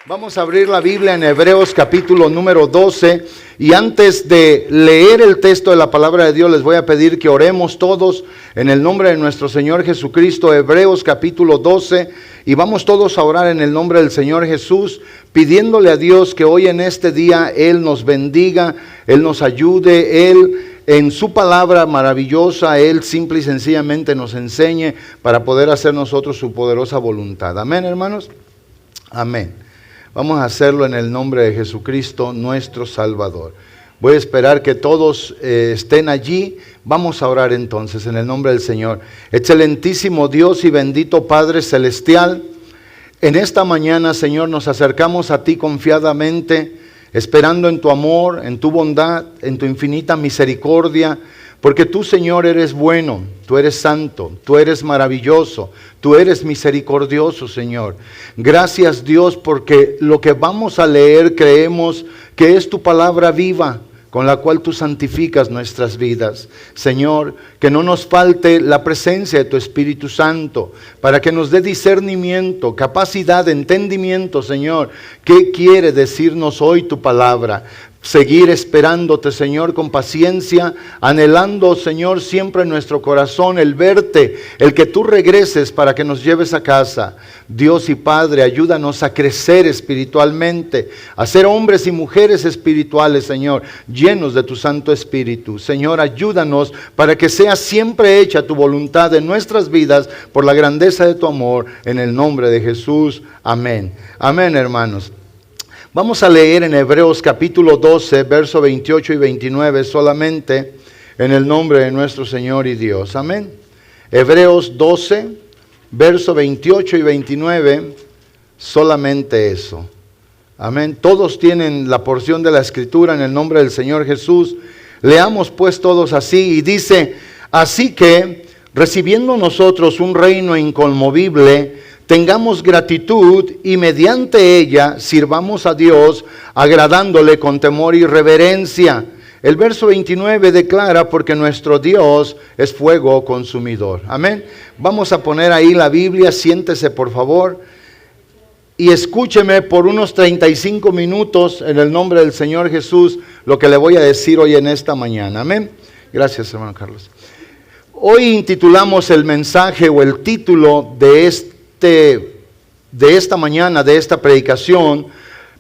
Vamos a abrir la Biblia en Hebreos capítulo número 12 y antes de leer el texto de la palabra de Dios les voy a pedir que oremos todos en el nombre de nuestro Señor Jesucristo. Hebreos capítulo 12 y vamos todos a orar en el nombre del Señor Jesús, pidiéndole a Dios que hoy en este día Él nos bendiga, Él nos ayude, Él en su palabra maravillosa, Él simple y sencillamente nos enseñe para poder hacer nosotros su poderosa voluntad. Amén, hermanos. Amén. Vamos a hacerlo en el nombre de Jesucristo, nuestro Salvador. Voy a esperar que todos estén allí. Vamos a orar entonces en el nombre del Señor. Excelentísimo Dios y bendito Padre Celestial, en esta mañana, Señor, nos acercamos a ti confiadamente, esperando en tu amor, en tu bondad, en tu infinita misericordia, porque tú, Señor, eres bueno, tú eres santo, tú eres maravilloso, tú eres misericordioso, Señor. Gracias, Dios, porque lo que vamos a leer creemos que es tu palabra viva, con la cual tú santificas nuestras vidas. Señor, que no nos falte la presencia de tu Espíritu Santo, para que nos dé discernimiento, capacidad, entendimiento, Señor. ¿Qué quiere decirnos hoy tu palabra? Seguir esperándote, Señor, con paciencia, anhelando, Señor, siempre en nuestro corazón el verte, el que tú regreses para que nos lleves a casa. Dios y Padre, ayúdanos a crecer espiritualmente, a ser hombres y mujeres espirituales, Señor, llenos de tu Santo Espíritu. Señor, ayúdanos para que sea siempre hecha tu voluntad en nuestras vidas por la grandeza de tu amor, en el nombre de Jesús. Amén. Amén, hermanos. Vamos a leer en Hebreos capítulo 12, verso 28 y 29 solamente en el nombre de nuestro Señor y Dios. Amén. Hebreos 12, verso 28 y 29, solamente eso. Amén. Todos tienen la porción de la Escritura en el nombre del Señor Jesús. Leamos pues todos así y dice, así que recibiendo nosotros un reino inconmovible, tengamos gratitud y mediante ella sirvamos a Dios agradándole con temor y reverencia. El verso 29 declara, porque nuestro Dios es fuego consumidor. Amén. Vamos a poner ahí la Biblia, siéntese por favor y escúcheme por unos 35 minutos en el nombre del Señor Jesús lo que le voy a decir hoy en esta mañana. Amén. Gracias, hermano Carlos. Hoy intitulamos el mensaje o el título de esta mañana, de esta predicación,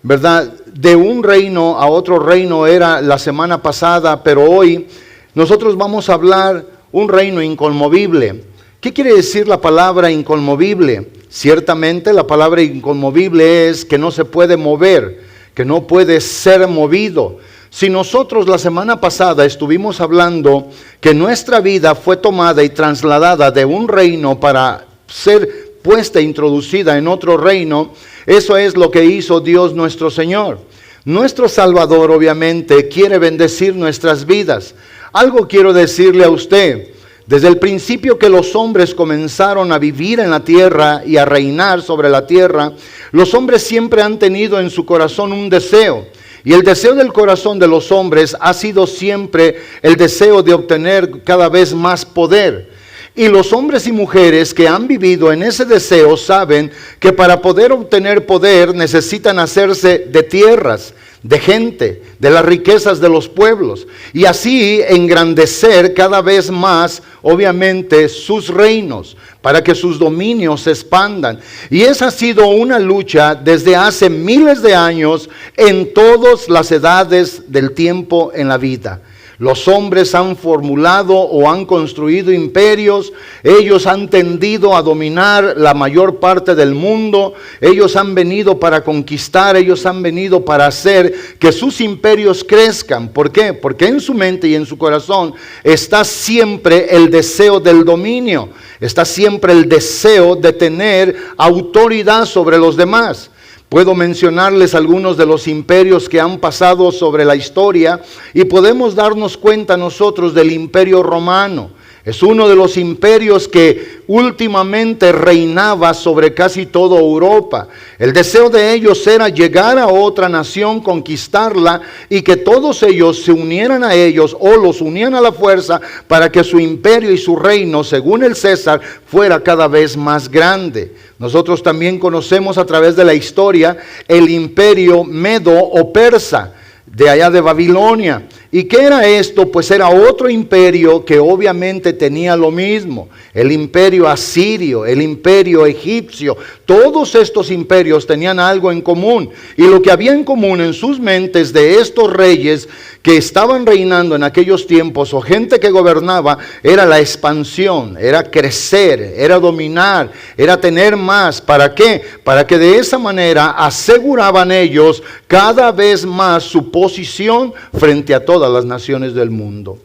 ¿verdad? De un reino a otro reino era la semana pasada, pero hoy nosotros vamos a hablar un reino inconmovible. ¿Qué quiere decir la palabra inconmovible? Ciertamente la palabra inconmovible es que no se puede mover, que no puede ser movido. Si nosotros la semana pasada estuvimos hablando que nuestra vida fue tomada y trasladada de un reino para ser puesta e introducida en otro reino, eso es lo que hizo Dios nuestro Señor. Nuestro Salvador obviamente quiere bendecir nuestras vidas. Algo quiero decirle a usted. Desde el principio que los hombres comenzaron a vivir en la tierra y a reinar sobre la tierra, los hombres siempre han tenido en su corazón un deseo. Y el deseo del corazón de los hombres ha sido siempre el deseo de obtener cada vez más poder. Y los hombres y mujeres que han vivido en ese deseo saben que para poder obtener poder necesitan hacerse de tierras, de gente, de las riquezas de los pueblos. Y así engrandecer cada vez más, obviamente, sus reinos, para que sus dominios se expandan. Y esa ha sido una lucha desde hace miles de años en todas las edades del tiempo en la vida. Los hombres han formulado o han construido imperios, ellos han tendido a dominar la mayor parte del mundo, ellos han venido para conquistar, ellos han venido para hacer que sus imperios crezcan. ¿Por qué? Porque en su mente y en su corazón está siempre el deseo del dominio, está siempre el deseo de tener autoridad sobre los demás. Puedo mencionarles algunos de los imperios que han pasado sobre la historia y podemos darnos cuenta nosotros del Imperio Romano. Es uno de los imperios que últimamente reinaba sobre casi toda Europa. El deseo de ellos era llegar a otra nación, conquistarla y que todos ellos se unieran a ellos o los unían a la fuerza para que su imperio y su reino, según el César, fuera cada vez más grande. Nosotros también conocemos a través de la historia el imperio medo o persa, de allá de Babilonia. ¿Y qué era esto? Pues era otro imperio que obviamente tenía lo mismo. El imperio asirio, el imperio egipcio, todos estos imperios tenían algo en común. Y lo que había en común en sus mentes de estos reyes que estaban reinando en aquellos tiempos, o gente que gobernaba, era la expansión, era crecer, era dominar, era tener más. ¿Para qué? Para que de esa manera aseguraban ellos cada vez más su posición frente a todas las naciones del mundo.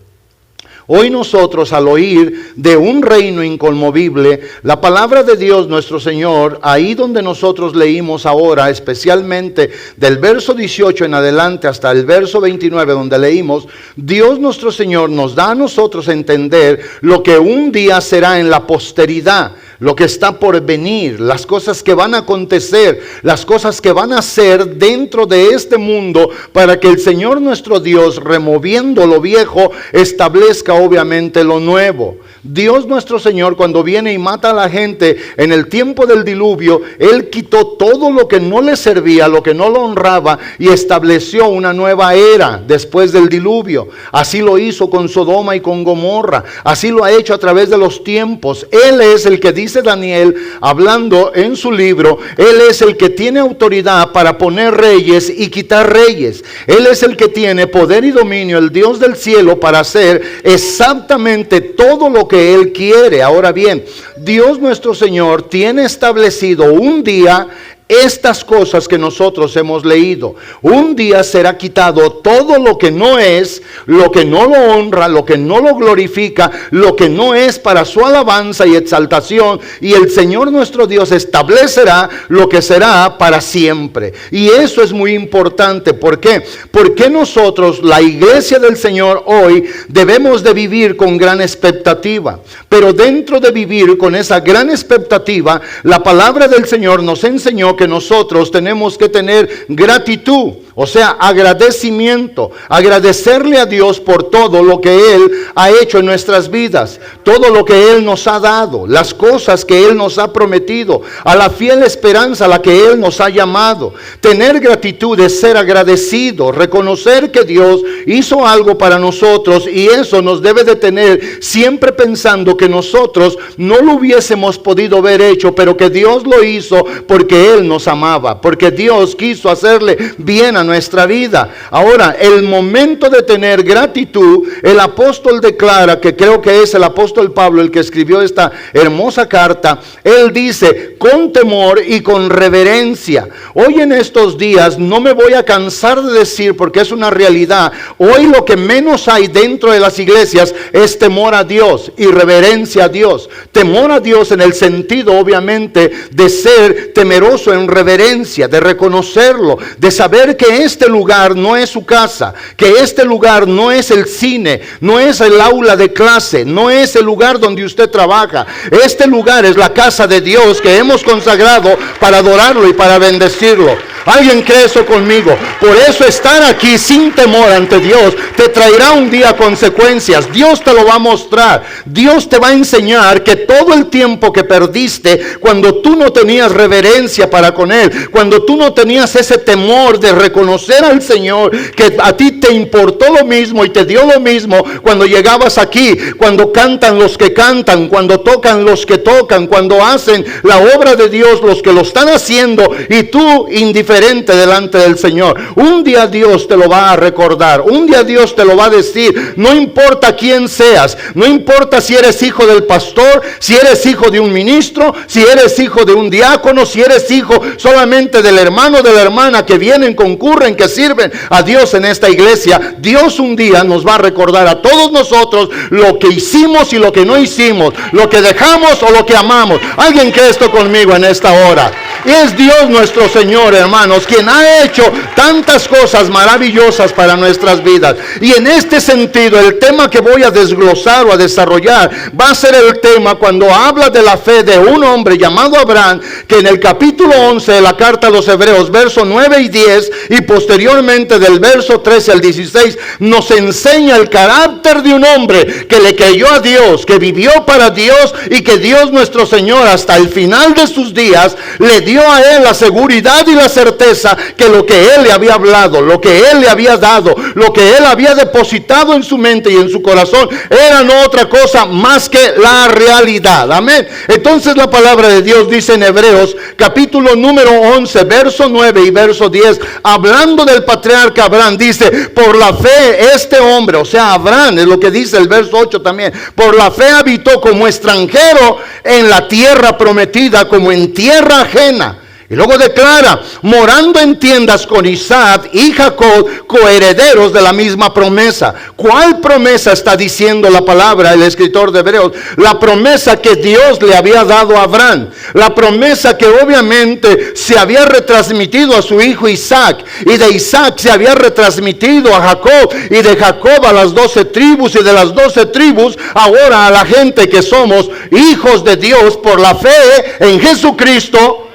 Hoy nosotros, al oír de un reino inconmovible, la palabra de Dios nuestro Señor, ahí donde nosotros leímos ahora, especialmente del verso 18 en adelante hasta el verso 29 donde leímos, Dios nuestro Señor nos da a nosotros a entender lo que un día será en la posteridad, lo que está por venir, las cosas que van a acontecer, las cosas que van a ser dentro de este mundo, para que el Señor nuestro Dios, removiendo lo viejo, establezca obviamente lo nuevo. Dios nuestro Señor, cuando viene y mata a la gente en el tiempo del diluvio, Él quitó todo lo que no le servía, lo que no lo honraba, y estableció una nueva era después del diluvio. Así lo hizo con Sodoma y con Gomorra, así lo ha hecho a través de los tiempos. Él es el que dice Daniel, hablando en su libro, Él es el que tiene autoridad para poner reyes y quitar reyes. Él es el que tiene poder y dominio, el Dios del cielo, para hacer exactamente todo lo que Él quiere. Ahora bien, Dios nuestro Señor tiene establecido un día estas cosas que nosotros hemos leído. Un día será quitado todo lo que no es, lo que no lo honra, lo que no lo glorifica, lo que no es para su alabanza y exaltación, y el Señor nuestro Dios establecerá lo que será para siempre. Y eso es muy importante. ¿Por qué? Porque nosotros, la iglesia del Señor hoy, debemos de vivir con gran expectativa. Pero dentro de vivir con esa gran expectativa, la palabra del Señor nos enseñó que nosotros tenemos que tener gratitud, o sea, agradecimiento, agradecerle a Dios por todo lo que Él ha hecho en nuestras vidas, todo lo que Él nos ha dado, las cosas que Él nos ha prometido, a la fiel esperanza a la que Él nos ha llamado. Tener gratitud es ser agradecido, reconocer que Dios hizo algo para nosotros, y eso nos debe de tener siempre pensando que nosotros no lo hubiésemos podido haber hecho, pero que Dios lo hizo porque Él nos amaba, porque Dios quiso hacerle bien a nuestra vida. Ahora, el momento de tener gratitud, el apóstol declara, que creo que es el apóstol Pablo el que escribió esta hermosa carta, él dice, con temor y con reverencia. Hoy en estos días, no me voy a cansar de decir, porque es una realidad, hoy lo que menos hay dentro de las iglesias es temor a Dios y reverencia a Dios. Temor a Dios en el sentido, obviamente, de ser temeroso en reverencia, de reconocerlo, de saber que este lugar no es su casa, que este lugar no es el cine, no es el aula de clase, no es el lugar donde usted trabaja. Este lugar es la casa de Dios que hemos consagrado para adorarlo y para bendecirlo. ¿Alguien cree eso conmigo? Por eso estar aquí sin temor ante Dios te traerá un día consecuencias. Dios te lo va a mostrar. Dios te va a enseñar que todo el tiempo que perdiste, cuando tú no tenías reverencia para con Él, cuando tú no tenías ese temor de reconocer al Señor, que a ti te importó lo mismo y te dio lo mismo cuando llegabas aquí, cuando cantan los que cantan, cuando tocan los que tocan, cuando hacen la obra de Dios los que lo están haciendo, y tú indiferente delante del Señor. Un día Dios te lo va a recordar, un día Dios te lo va a decir. No importa quién seas, no importa si eres hijo del pastor, si eres hijo de un ministro, si eres hijo de un diácono, si eres hijo solamente del hermano, de la hermana que vienen, concurren, que sirven a Dios en esta iglesia. Dios un día nos va a recordar a todos nosotros lo que hicimos y lo que no hicimos, lo que dejamos o lo que amamos. ¿Alguien cree esto conmigo en esta hora? Y es Dios nuestro Señor, hermanos, quien ha hecho tantas cosas maravillosas para nuestras vidas. Y en este sentido, el tema que voy a desglosar o a desarrollar va a ser el tema cuando habla de la fe de un hombre llamado Abraham, que en el capítulo 11 de la carta a los Hebreos, versos 9 y 10, y posteriormente del verso 13 al 16, nos enseña el carácter de un hombre que le creyó a Dios, que vivió para Dios, y que Dios nuestro Señor hasta el final de sus días le dio a él la seguridad y la certeza que lo que él le había hablado, lo que él le había dado, lo que él había depositado en su mente y en su corazón, era no otra cosa más que la realidad. Amén. Entonces la palabra de Dios dice en Hebreos capítulo número 11, verso 9 y verso 10, hablando del patriarca Abraham, dice: por la fe este hombre, o sea Abraham, es lo que dice el verso 8 también, por la fe habitó como extranjero en la tierra prometida, como en tierra ajena. Y luego declara: morando en tiendas con Isaac y Jacob, coherederos de la misma promesa. ¿Cuál promesa está diciendo la palabra, el escritor de Hebreos? La promesa que Dios le había dado a Abraham. La promesa que obviamente se había retransmitido a su hijo Isaac. Y de Isaac se había retransmitido a Jacob. Y de Jacob a las 12 tribus. Y de las 12 tribus ahora a la gente que somos hijos de Dios por la fe en Jesucristo,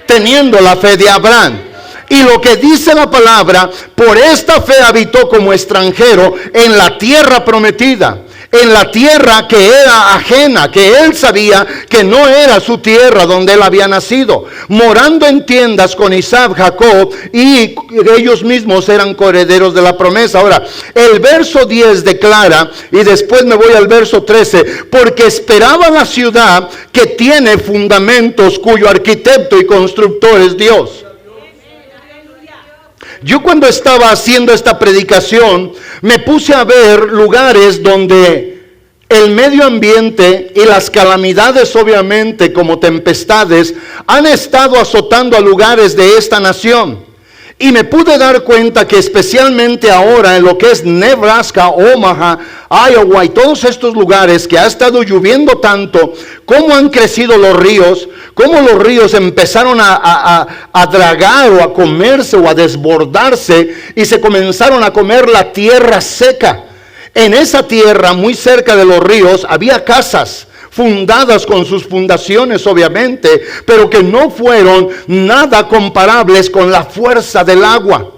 teniendo la fe de Abraham. Y lo que dice la palabra: por esta fe habitó como extranjero en la tierra prometida, en la tierra que era ajena, que él sabía que no era su tierra donde él había nacido, morando en tiendas con Isaac, Jacob, y ellos mismos eran coherederos de la promesa. Ahora, el verso 10 declara, y después me voy al verso 13, porque esperaba la ciudad que tiene fundamentos, cuyo arquitecto y constructor es Dios. Yo cuando estaba haciendo esta predicación me puse a ver lugares donde el medio ambiente y las calamidades, obviamente como tempestades, han estado azotando a lugares de esta nación. Y me pude dar cuenta que especialmente ahora en lo que es Nebraska, Omaha, Iowa y todos estos lugares que ha estado lloviendo tanto, cómo han crecido los ríos, cómo los ríos empezaron a dragar o a comerse o a desbordarse y se comenzaron a comer la tierra seca. En esa tierra, muy cerca de los ríos, había casas fundadas con sus fundaciones obviamente, pero que no fueron nada comparables con la fuerza del agua.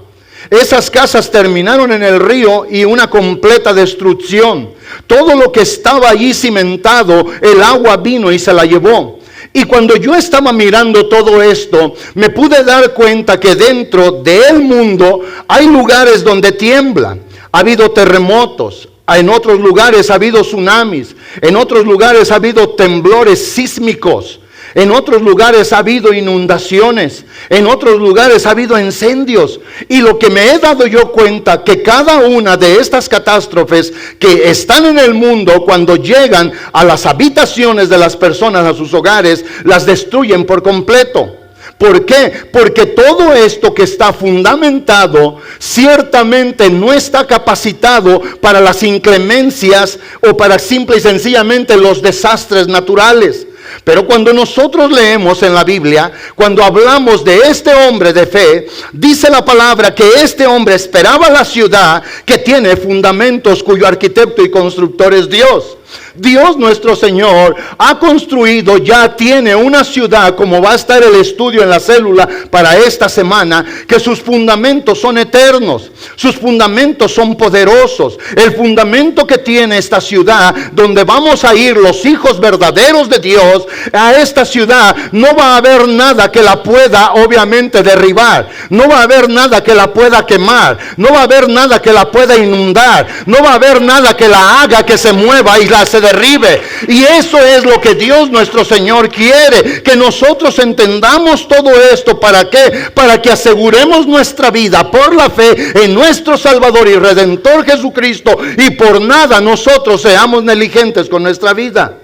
Esas casas terminaron en el río y una completa destrucción. Todo lo que estaba allí cimentado, el agua vino y se la llevó. Y cuando yo estaba mirando todo esto, me pude dar cuenta que dentro del mundo hay lugares donde tiembla. Ha habido terremotos. En otros lugares ha habido tsunamis, en otros lugares ha habido temblores sísmicos, en otros lugares ha habido inundaciones, en otros lugares ha habido incendios. Y lo que me he dado yo cuenta, que cada una de estas catástrofes que están en el mundo, cuando llegan a las habitaciones de las personas, a sus hogares, las destruyen por completo. ¿Por qué? Porque todo esto que está fundamentado ciertamente no está capacitado para las inclemencias o para simple y sencillamente los desastres naturales. Pero cuando nosotros leemos en la Biblia, cuando hablamos de este hombre de fe, dice la palabra que este hombre esperaba la ciudad que tiene fundamentos, cuyo arquitecto y constructor es Dios. Dios nuestro Señor ha construido, ya tiene una ciudad, como va a estar el estudio en la célula para esta semana, que sus fundamentos son eternos, sus fundamentos son poderosos. El fundamento que tiene esta ciudad, donde vamos a ir los hijos verdaderos de Dios, a esta ciudad no va a haber nada que la pueda obviamente derribar, no va a haber nada que la pueda quemar, no va a haber nada que la pueda inundar, no va a haber nada que la haga que se mueva y se derribe. Y eso es lo que Dios nuestro Señor quiere, que nosotros entendamos todo esto. ¿Para qué? Para que aseguremos nuestra vida por la fe en nuestro Salvador y Redentor Jesucristo, y por nada nosotros seamos negligentes con nuestra vida.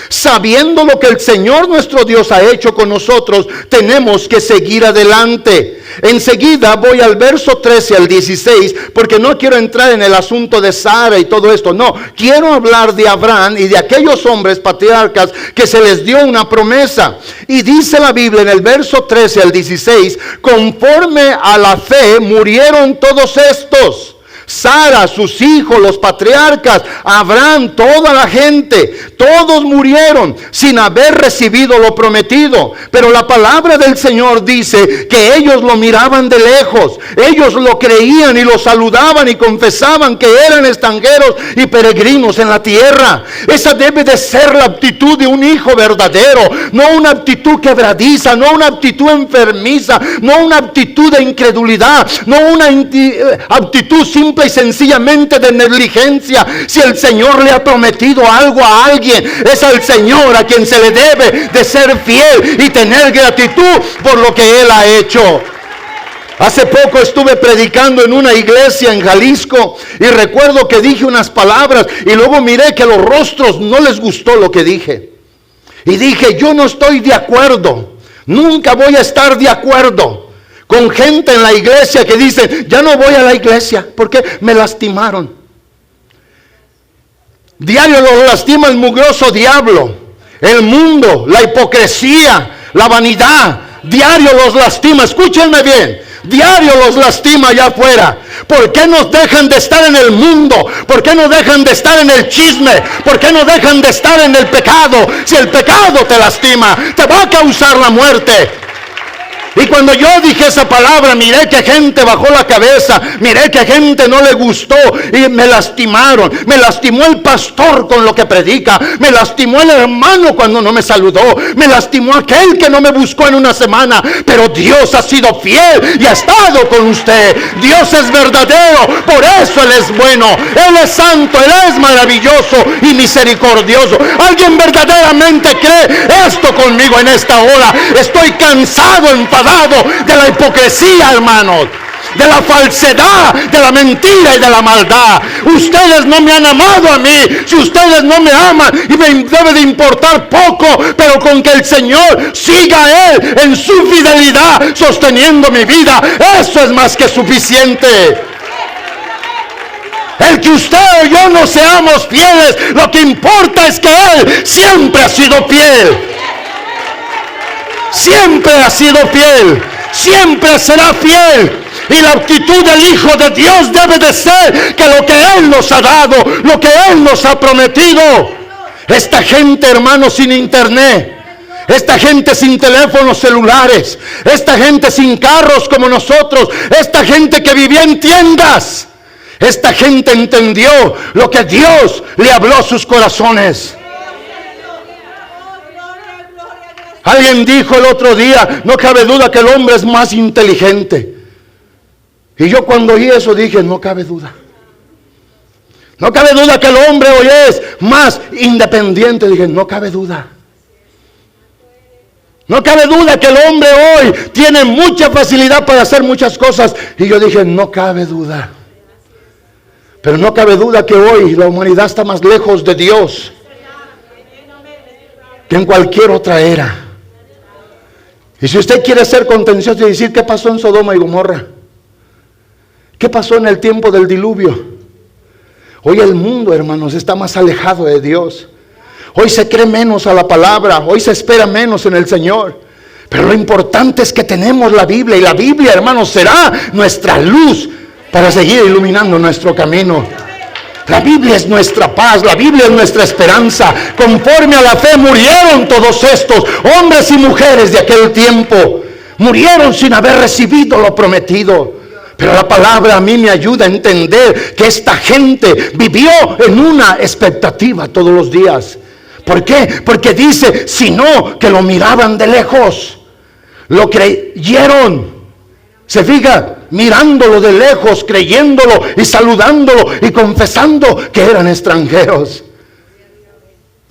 Sabiendo lo que el Señor nuestro Dios ha hecho con nosotros, tenemos que seguir adelante. Enseguida voy al verso 13 al 16, porque no quiero entrar en el asunto de Sara y todo esto. No, quiero hablar de Abraham y de aquellos hombres patriarcas que se les dio una promesa. Y dice la Biblia en el verso 13 al 16, conforme a la fe murieron todos estos. Sara, sus hijos, los patriarcas, Abraham, toda la gente, todos murieron sin haber recibido lo prometido. Pero la palabra del Señor dice que ellos lo miraban de lejos, ellos lo creían y lo saludaban y confesaban que eran extranjeros y peregrinos en la tierra. Esa debe de ser la actitud de un hijo verdadero, no una actitud quebradiza, no una actitud enfermiza, no una actitud de incredulidad, no una actitud simple y sencillamente de negligencia. Si el Señor le ha prometido algo a alguien, es al Señor a quien se le debe de ser fiel y tener gratitud por lo que Él ha hecho. Hace poco estuve predicando en una iglesia en Jalisco y recuerdo que dije unas palabras y luego miré que a los rostros no les gustó lo que dije. Y dije, yo no estoy de acuerdo, nunca voy a estar de acuerdo con gente en la iglesia que dice, ya no voy a la iglesia porque me lastimaron. Diario los lastima el mugroso diablo, el mundo, la hipocresía, la vanidad. Diario los lastima, escúchenme bien. Diario los lastima allá afuera. ¿Por qué nos dejan de estar en el mundo? ¿Por qué no dejan de estar en el chisme? ¿Por qué no dejan de estar en el pecado? Si el pecado te lastima, te va a causar la muerte. Y cuando yo dije esa palabra, miré que gente bajó la cabeza, miré que gente no le gustó y me lastimaron. Me lastimó el pastor con lo que predica, me lastimó el hermano cuando no me saludó, me lastimó aquel que no me buscó en una semana. Pero Dios ha sido fiel y ha estado con usted. Dios es verdadero, por eso Él es bueno, Él es santo, Él es maravilloso y misericordioso. ¿Alguien verdaderamente cree esto conmigo en esta hora? Estoy cansado, enfadado de la hipocresía, hermanos, de la falsedad, de la mentira y de la maldad. Ustedes no me han amado a mí. Si ustedes no me aman, y me debe de importar poco, pero con que el Señor siga Él en su fidelidad sosteniendo mi vida, eso es más que suficiente. El que usted o yo no seamos fieles, lo que importa es que Él siempre ha sido fiel. Siempre ha sido fiel, siempre será fiel. Y la actitud del Hijo de Dios debe de ser que lo que Él nos ha dado, lo que Él nos ha prometido. Esta gente, hermanos, sin internet, esta gente sin teléfonos celulares, esta gente sin carros como nosotros, esta gente que vivía en tiendas, esta gente entendió lo que Dios le habló a sus corazones. Alguien dijo el otro día, no cabe duda que el hombre es más inteligente. Y yo cuando oí eso dije, no cabe duda. No cabe duda que el hombre hoy es más independiente. Dije, no cabe duda. No cabe duda que el hombre hoy tiene mucha facilidad para hacer muchas cosas. Y yo dije, no cabe duda. Pero no cabe duda que hoy la humanidad está más lejos de Dios que en cualquier otra era. Y si usted quiere ser contencioso y decir, ¿qué pasó en Sodoma y Gomorra? ¿Qué pasó en el tiempo del diluvio? Hoy el mundo, hermanos, está más alejado de Dios. Hoy se cree menos a la palabra, hoy se espera menos en el Señor. Pero lo importante es que tenemos la Biblia, y la Biblia, hermanos, será nuestra luz para seguir iluminando nuestro camino. La Biblia es nuestra paz, la Biblia es nuestra esperanza. Conforme a la fe murieron todos estos hombres y mujeres de aquel tiempo. Murieron sin haber recibido lo prometido. Pero la palabra a mí me ayuda a entender que esta gente vivió en una expectativa todos los días. ¿Por qué? Porque dice, sino que lo miraban de lejos. Lo creyeron. Se fija, mirándolo de lejos, creyéndolo y saludándolo y confesando que eran extranjeros.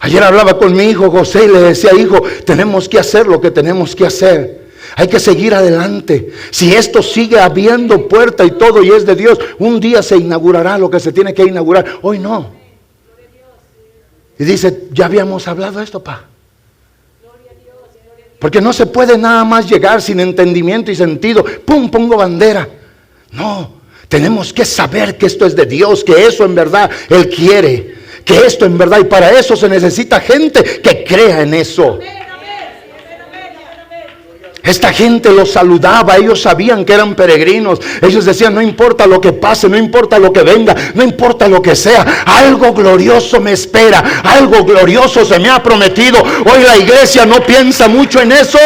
Ayer hablaba con mi hijo José y le decía, hijo, tenemos que hacer lo que tenemos que hacer. Hay que seguir adelante. Si esto sigue abriendo puerta y todo y es de Dios, un día se inaugurará lo que se tiene que inaugurar. Hoy no. Y dice, ya habíamos hablado de esto, pa. Porque no se puede nada más llegar sin entendimiento y sentido. ¡Pum! Pongo bandera. No, tenemos que saber que esto es de Dios, que eso en verdad Él quiere, que esto en verdad, y para eso se necesita gente que crea en eso. Esta gente los saludaba, ellos sabían que eran peregrinos. Ellos decían, no importa lo que pase, no importa lo que venga, no importa lo que sea, algo glorioso me espera, algo glorioso se me ha prometido. Hoy la iglesia no piensa mucho en eso.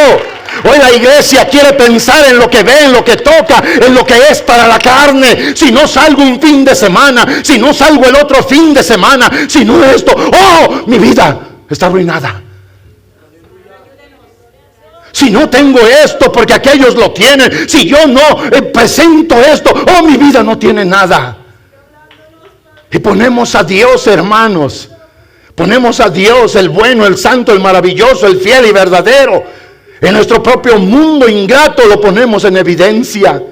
Hoy la iglesia quiere pensar en lo que ve, en lo que toca, en lo que es para la carne. Si no salgo un fin de semana, si no salgo el otro fin de semana, si no esto, oh, mi vida está arruinada. Si no tengo esto porque aquellos lo tienen, si yo no presento esto, oh, mi vida no tiene nada. Y ponemos a Dios, hermanos, ponemos a Dios, el bueno, el santo, el maravilloso, el fiel y verdadero. En nuestro propio mundo ingrato lo ponemos en evidencia.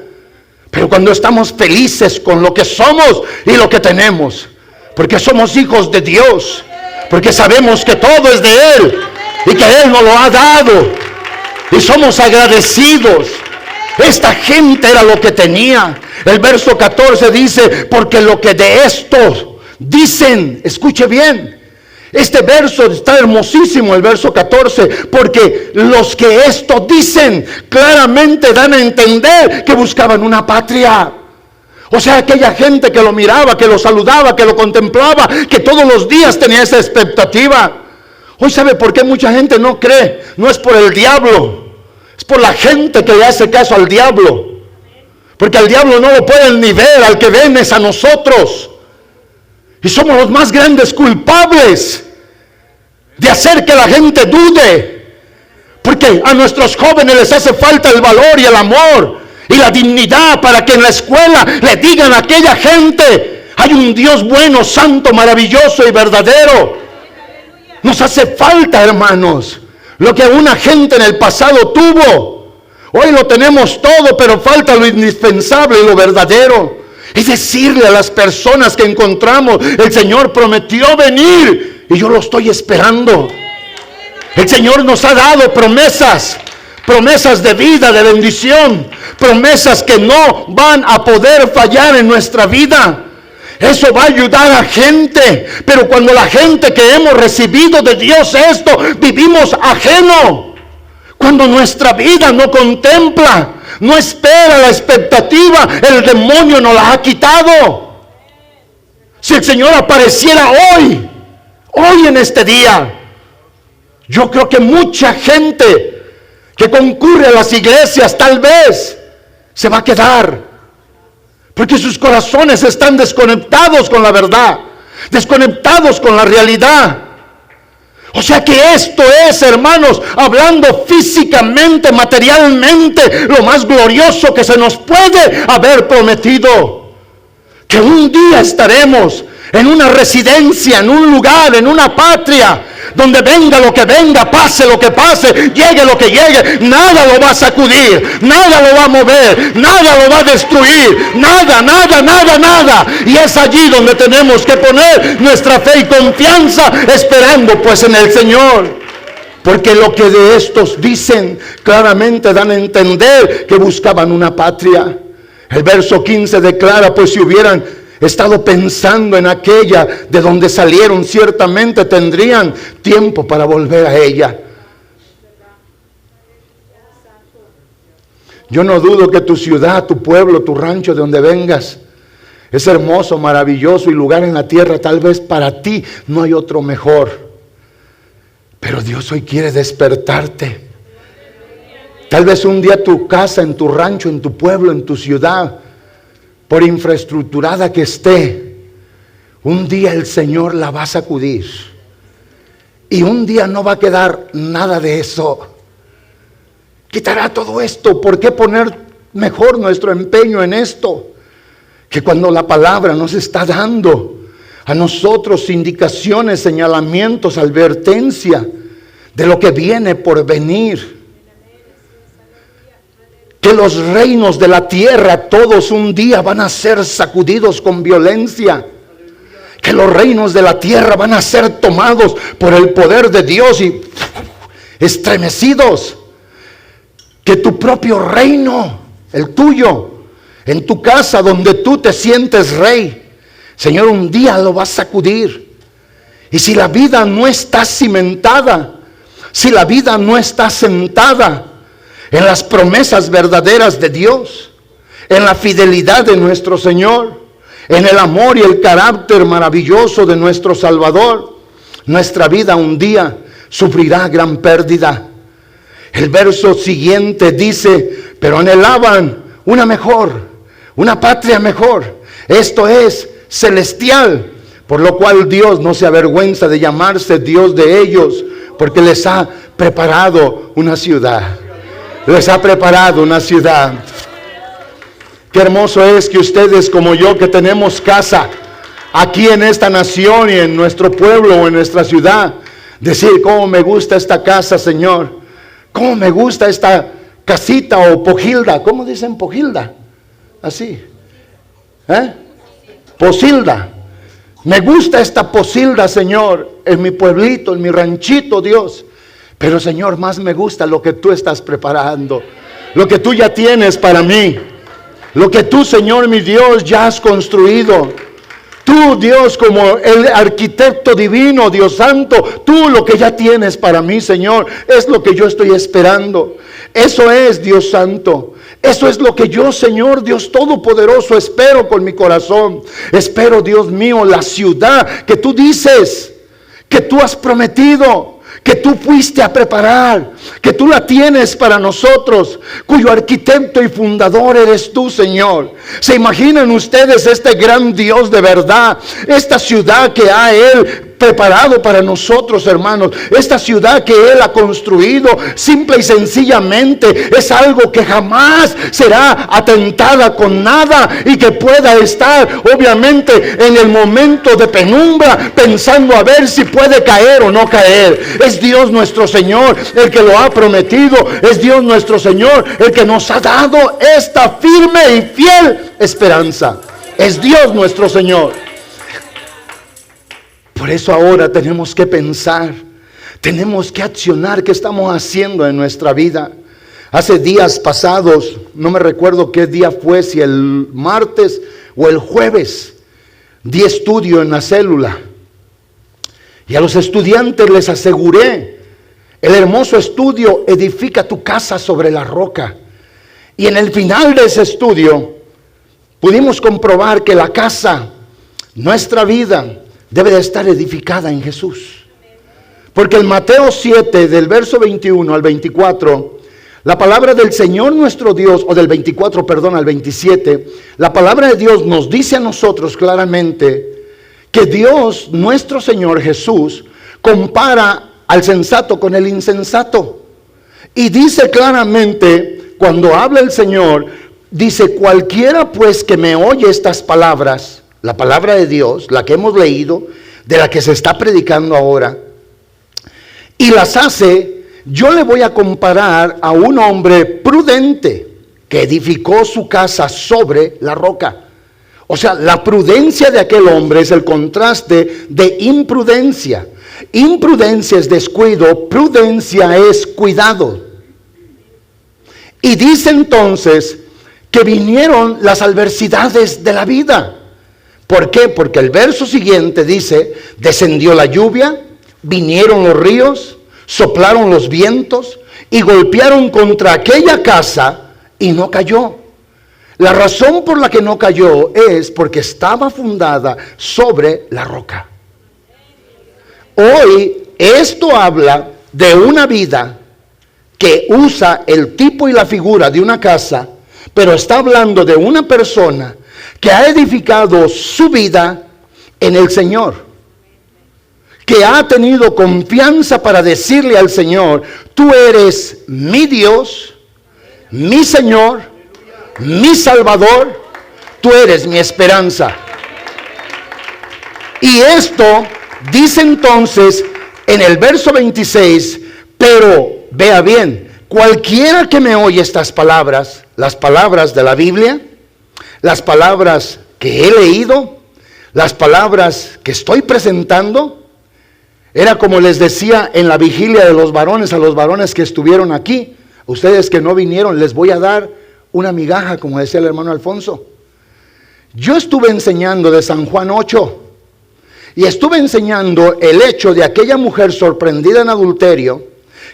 Pero cuando estamos felices con lo que somos y lo que tenemos, porque somos hijos de Dios, porque sabemos que todo es de Él y que Él nos lo ha dado, y somos agradecidos. Esta gente era lo que tenía. El verso 14 dice, porque lo que de estos dicen, escuche bien, este verso está hermosísimo, el verso 14, porque los que esto dicen claramente dan a entender que buscaban una patria. O sea, aquella gente que lo miraba, que lo saludaba, que lo contemplaba, que todos los días tenía esa expectativa. Hoy, ¿sabe por qué mucha gente no cree? No es por el diablo, es por la gente que le hace caso al diablo. Porque al diablo no lo pueden ni ver, al que ven es a nosotros. Y somos los más grandes culpables de hacer que la gente dude. Porque a nuestros jóvenes les hace falta el valor y el amor y la dignidad para que en la escuela le digan a aquella gente, hay un Dios bueno, santo, maravilloso y verdadero. Nos hace falta, hermanos, lo que una gente en el pasado tuvo. Hoy lo tenemos todo, pero falta lo indispensable y lo verdadero. Es decirle a las personas que encontramos, el Señor prometió venir y yo lo estoy esperando. El Señor nos ha dado promesas, promesas de vida, de bendición, promesas que no van a poder fallar en nuestra vida. Eso va a ayudar a gente, pero cuando la gente que hemos recibido de Dios esto, vivimos ajeno. Cuando nuestra vida no contempla, no espera la expectativa, el demonio nos la ha quitado. Si el Señor apareciera hoy en este día, yo creo que mucha gente que concurre a las iglesias tal vez se va a quedar. Porque sus corazones están desconectados con la verdad, desconectados con la realidad. O sea que esto es, hermanos, hablando físicamente, materialmente, lo más glorioso que se nos puede haber prometido. Que un día estaremos en una residencia, en un lugar, en una patria, donde venga lo que venga, pase lo que pase, llegue lo que llegue, nada lo va a sacudir, nada lo va a mover, nada lo va a destruir, nada. Y es allí donde tenemos que poner nuestra fe y confianza, esperando pues en el Señor. Porque lo que de estos dicen claramente dan a entender que buscaban una patria. El verso 15 declara, pues si hubieran estado pensando en aquella de donde salieron, ciertamente tendrían tiempo para volver a ella. Yo no dudo que tu ciudad, tu pueblo, tu rancho, de donde vengas, es hermoso, maravilloso y lugar en la tierra. Tal vez para ti no hay otro mejor. Pero Dios hoy quiere despertarte. Tal vez un día tu casa, en tu rancho, en tu pueblo, en tu ciudad, por infraestructurada que esté, un día el Señor la va a sacudir. Y un día no va a quedar nada de eso. Quitará todo esto. ¿Por qué poner mejor nuestro empeño en esto? Que cuando la palabra nos está dando a nosotros indicaciones, señalamientos, advertencia de lo que viene por venir. Que los reinos de la tierra todos un día van a ser sacudidos con violencia. que los reinos de la tierra van a ser tomados por el poder de Dios y estremecidos. Que tu propio reino, el tuyo, en tu casa donde tú te sientes rey, Señor, un día lo va a sacudir. Y si la vida no está cimentada, si la vida no está sentada en las promesas verdaderas de Dios, en la fidelidad de nuestro Señor, en el amor y el carácter maravilloso de nuestro Salvador, nuestra vida un día sufrirá gran pérdida. El verso siguiente dice, pero anhelaban una mejor, una patria mejor, esto es celestial, por lo cual Dios no se avergüenza de llamarse Dios de ellos, porque les ha preparado una ciudad. Les ha preparado una ciudad. Qué hermoso es que ustedes como yo, que tenemos casa aquí en esta nación y en nuestro pueblo o en nuestra ciudad, decir, cómo me gusta esta casa, Señor. Cómo me gusta esta casita o pojilda. ¿Cómo dicen pojilda? Así. Posilda. Me gusta esta posilda, Señor, en mi pueblito, en mi ranchito, Dios. Pero, Señor, más me gusta lo que tú estás preparando, lo que tú ya tienes para mí, lo que tú, Señor, mi Dios, ya has construido. Tú, Dios, como el arquitecto divino, Dios santo, tú lo que ya tienes para mí, Señor, es lo que yo estoy esperando. Eso es, Dios santo. Eso es lo que yo, Señor, Dios todopoderoso, espero con mi corazón. Espero, Dios mío, la ciudad que tú dices, que tú has prometido, que tú fuiste a preparar, que tú la tienes para nosotros, cuyo arquitecto y fundador eres tú, Señor. ¿Se imaginan ustedes este gran Dios de verdad? Esta ciudad que ha Él preparado para nosotros, hermanos. Esta ciudad que Él ha construido, simple y sencillamente, es algo que jamás será atentada con nada y que pueda estar, obviamente, en el momento de penumbra, pensando a ver si puede caer o no caer. Es Dios nuestro Señor el que lo ha prometido. Es Dios nuestro Señor el que nos ha dado esta firme y fiel esperanza. Es Dios nuestro Señor. Por eso ahora tenemos que pensar, tenemos que accionar. ¿Qué estamos haciendo en nuestra vida? Hace días pasados, no me recuerdo qué día fue, si el martes o el jueves, di estudio en la célula. Y a los estudiantes les aseguré, el hermoso estudio, edifica tu casa sobre la roca. Y en el final de ese estudio, pudimos comprobar que la casa, nuestra vida, debe de estar edificada en Jesús. Porque en Mateo 7, del verso 21 al 24, la palabra del Señor nuestro Dios, o del 24, perdón, al 27, la palabra de Dios nos dice a nosotros claramente que Dios, nuestro Señor Jesús, compara al sensato con el insensato. Y dice claramente, cuando habla el Señor, dice, cualquiera pues que me oye estas palabras, la palabra de Dios, la que hemos leído, de la que se está predicando ahora, y las hace, yo le voy a comparar a un hombre prudente que edificó su casa sobre la roca. O sea, la prudencia de aquel hombre es el contraste de imprudencia. Imprudencia es descuido, prudencia es cuidado. Y dice entonces que vinieron las adversidades de la vida. ¿Por qué? Porque el verso siguiente dice, descendió la lluvia, vinieron los ríos, soplaron los vientos y golpearon contra aquella casa y no cayó. La razón por la que no cayó es porque estaba fundada sobre la roca. Hoy esto habla de una vida que usa el tipo y la figura de una casa, pero está hablando de una persona que ha edificado su vida en el Señor, que ha tenido confianza para decirle al Señor, tú eres mi Dios, mi Señor, mi Salvador, tú eres mi esperanza. Y esto dice entonces en el verso 26, pero vea bien, cualquiera que me oye estas palabras, las palabras de la Biblia, las palabras que he leído, Las palabras que estoy presentando era como les decía en la vigilia de los varones, a los varones que estuvieron aquí. Ustedes que no vinieron, les voy a dar una migaja, como decía el hermano Alfonso. Yo estuve enseñando de San Juan 8 y estuve enseñando el hecho de aquella mujer sorprendida en adulterio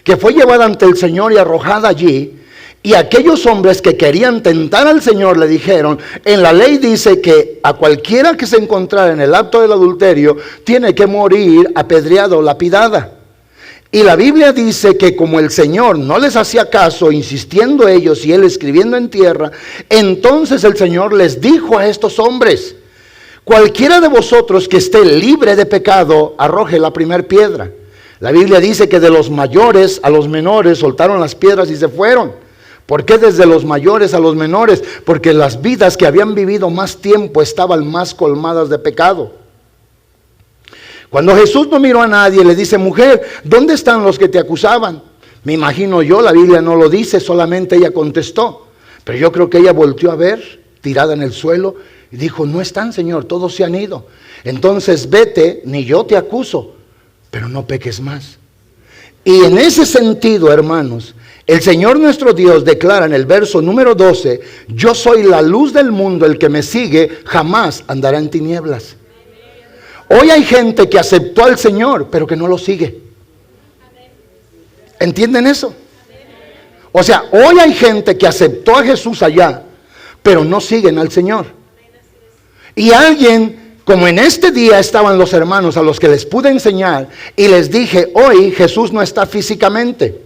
que fue llevada ante el Señor y arrojada allí, y aquellos hombres que querían tentar al Señor le dijeron: en la ley dice que a cualquiera que se encontrara en el acto del adulterio tiene que morir apedreado o lapidada. Y la Biblia dice que como el Señor no les hacía caso, insistiendo ellos y él escribiendo en tierra, entonces el Señor les dijo a estos hombres: cualquiera de vosotros que esté libre de pecado, arroje la primer piedra. La Biblia dice que de los mayores a los menores soltaron las piedras y se fueron. ¿Por qué desde los mayores a los menores? Porque las vidas que habían vivido más tiempo estaban más colmadas de pecado. Cuando Jesús no miró a nadie, le dice: mujer, ¿dónde están los que te acusaban? Me imagino yo, la Biblia no lo dice, solamente ella contestó. Pero yo creo que ella volteó a ver, tirada en el suelo, y dijo: no están, Señor, todos se han ido. Entonces vete, ni yo te acuso, pero no peques más. Y en ese sentido, hermanos, el Señor nuestro Dios declara en el verso número 12: yo soy la luz del mundo, el que me sigue jamás andará en tinieblas. Hoy hay gente que aceptó al Señor, pero que no lo sigue. ¿Entienden eso? O sea, hoy hay gente que aceptó a Jesús allá, pero no siguen al Señor. Y alguien, como en este día estaban los hermanos a los que les pude enseñar, y les dije: hoy Jesús no está físicamente.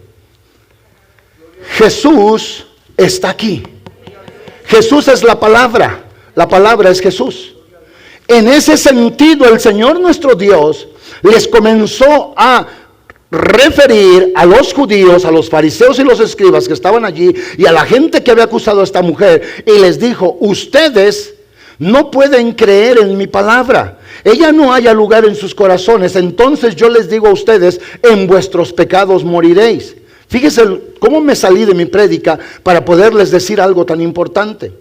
Jesús está aquí. Jesús es la palabra es Jesús. En ese sentido, el Señor nuestro Dios les comenzó a referir a los judíos, a los fariseos y los escribas que estaban allí, y a la gente que había acusado a esta mujer, y les dijo: ustedes no pueden creer en mi palabra, ella no haya lugar en sus corazones, entonces yo les digo a ustedes: en vuestros pecados moriréis. Fíjense cómo me salí de mi prédica para poderles decir algo tan importante.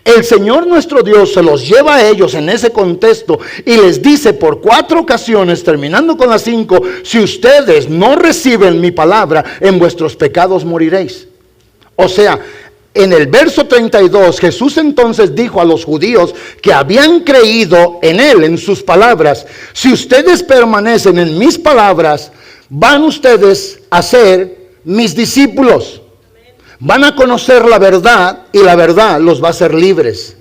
El Señor nuestro Dios se los lleva a ellos en ese contexto y les dice por 4 ocasiones, terminando con las 5: si ustedes no reciben mi palabra, en vuestros pecados moriréis. O sea, en el verso 32, Jesús entonces dijo a los judíos que habían creído en Él, en sus palabras: si ustedes permanecen en mis palabras, van ustedes a ser mis discípulos. Van a conocer la verdad y la verdad los va a hacer libres.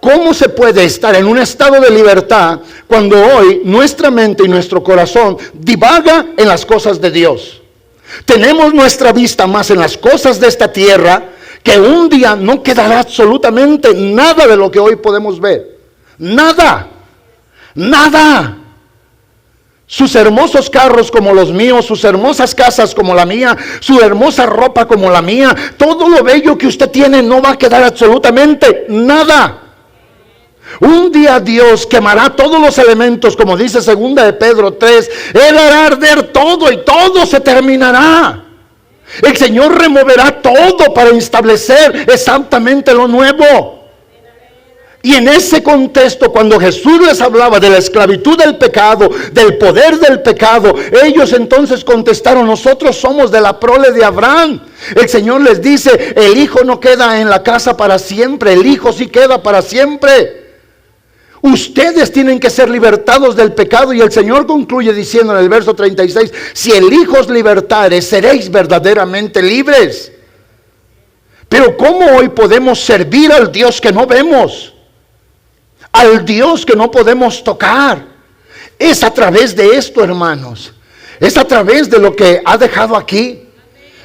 ¿Cómo se puede estar en un estado de libertad cuando hoy nuestra mente y nuestro corazón divaga en las cosas de Dios? Tenemos nuestra vista más en las cosas de esta tierra, que un día no quedará absolutamente nada de lo que hoy podemos ver. Nada. Nada. Sus hermosos carros como los míos, sus hermosas casas como la mía, su hermosa ropa como la mía, todo lo bello que usted tiene no va a quedar absolutamente nada. Un día Dios quemará todos los elementos, como dice 2 de Pedro 3, Él hará arder todo y todo se terminará. El Señor removerá todo para establecer exactamente lo nuevo. Y en ese contexto, cuando Jesús les hablaba de la esclavitud del pecado, del poder del pecado, ellos entonces contestaron: nosotros somos de la prole de Abraham. El Señor les dice: el hijo no queda en la casa para siempre, el hijo sí queda para siempre. Ustedes tienen que ser libertados del pecado. Y el Señor concluye diciendo en el verso 36: si el Hijo os libertare, seréis verdaderamente libres. Pero ¿cómo hoy podemos servir al Dios que no vemos? Al Dios que no podemos tocar. Es a través de esto, hermanos. Es a través de lo que ha dejado aquí.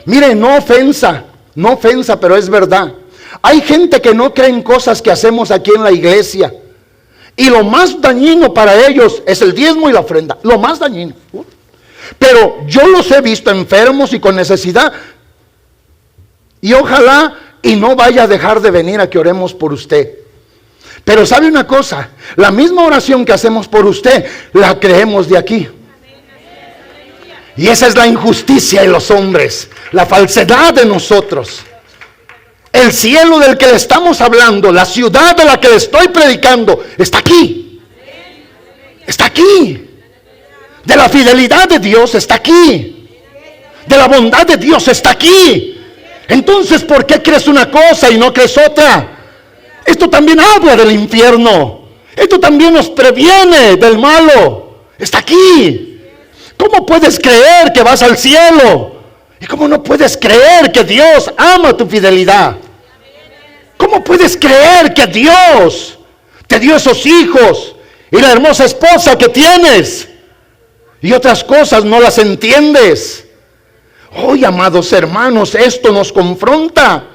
Miren, no ofensa, pero es verdad. Hay gente que no cree en cosas que hacemos aquí en la iglesia. Y lo más dañino para ellos es el diezmo y la ofrenda. Lo más dañino. Pero yo los he visto enfermos y con necesidad. Y ojalá y no vaya a dejar de venir a que oremos por usted. Pero sabe una cosa, la misma oración que hacemos por usted, la creemos de aquí. Y esa es la injusticia de los hombres, la falsedad de nosotros. El cielo del que le estamos hablando, la ciudad de la que le estoy predicando, está aquí. Está aquí. De la fidelidad de Dios está aquí. De la bondad de Dios está aquí. Entonces, ¿por qué crees una cosa y no crees otra? Esto también habla del infierno. Esto también nos previene del malo. Está aquí. ¿Cómo puedes creer que vas al cielo? ¿Y cómo no puedes creer que Dios ama tu fidelidad? ¿Cómo puedes creer que Dios te dio esos hijos y la hermosa esposa que tienes? Y otras cosas no las entiendes. Hoy, amados hermanos, esto nos confronta.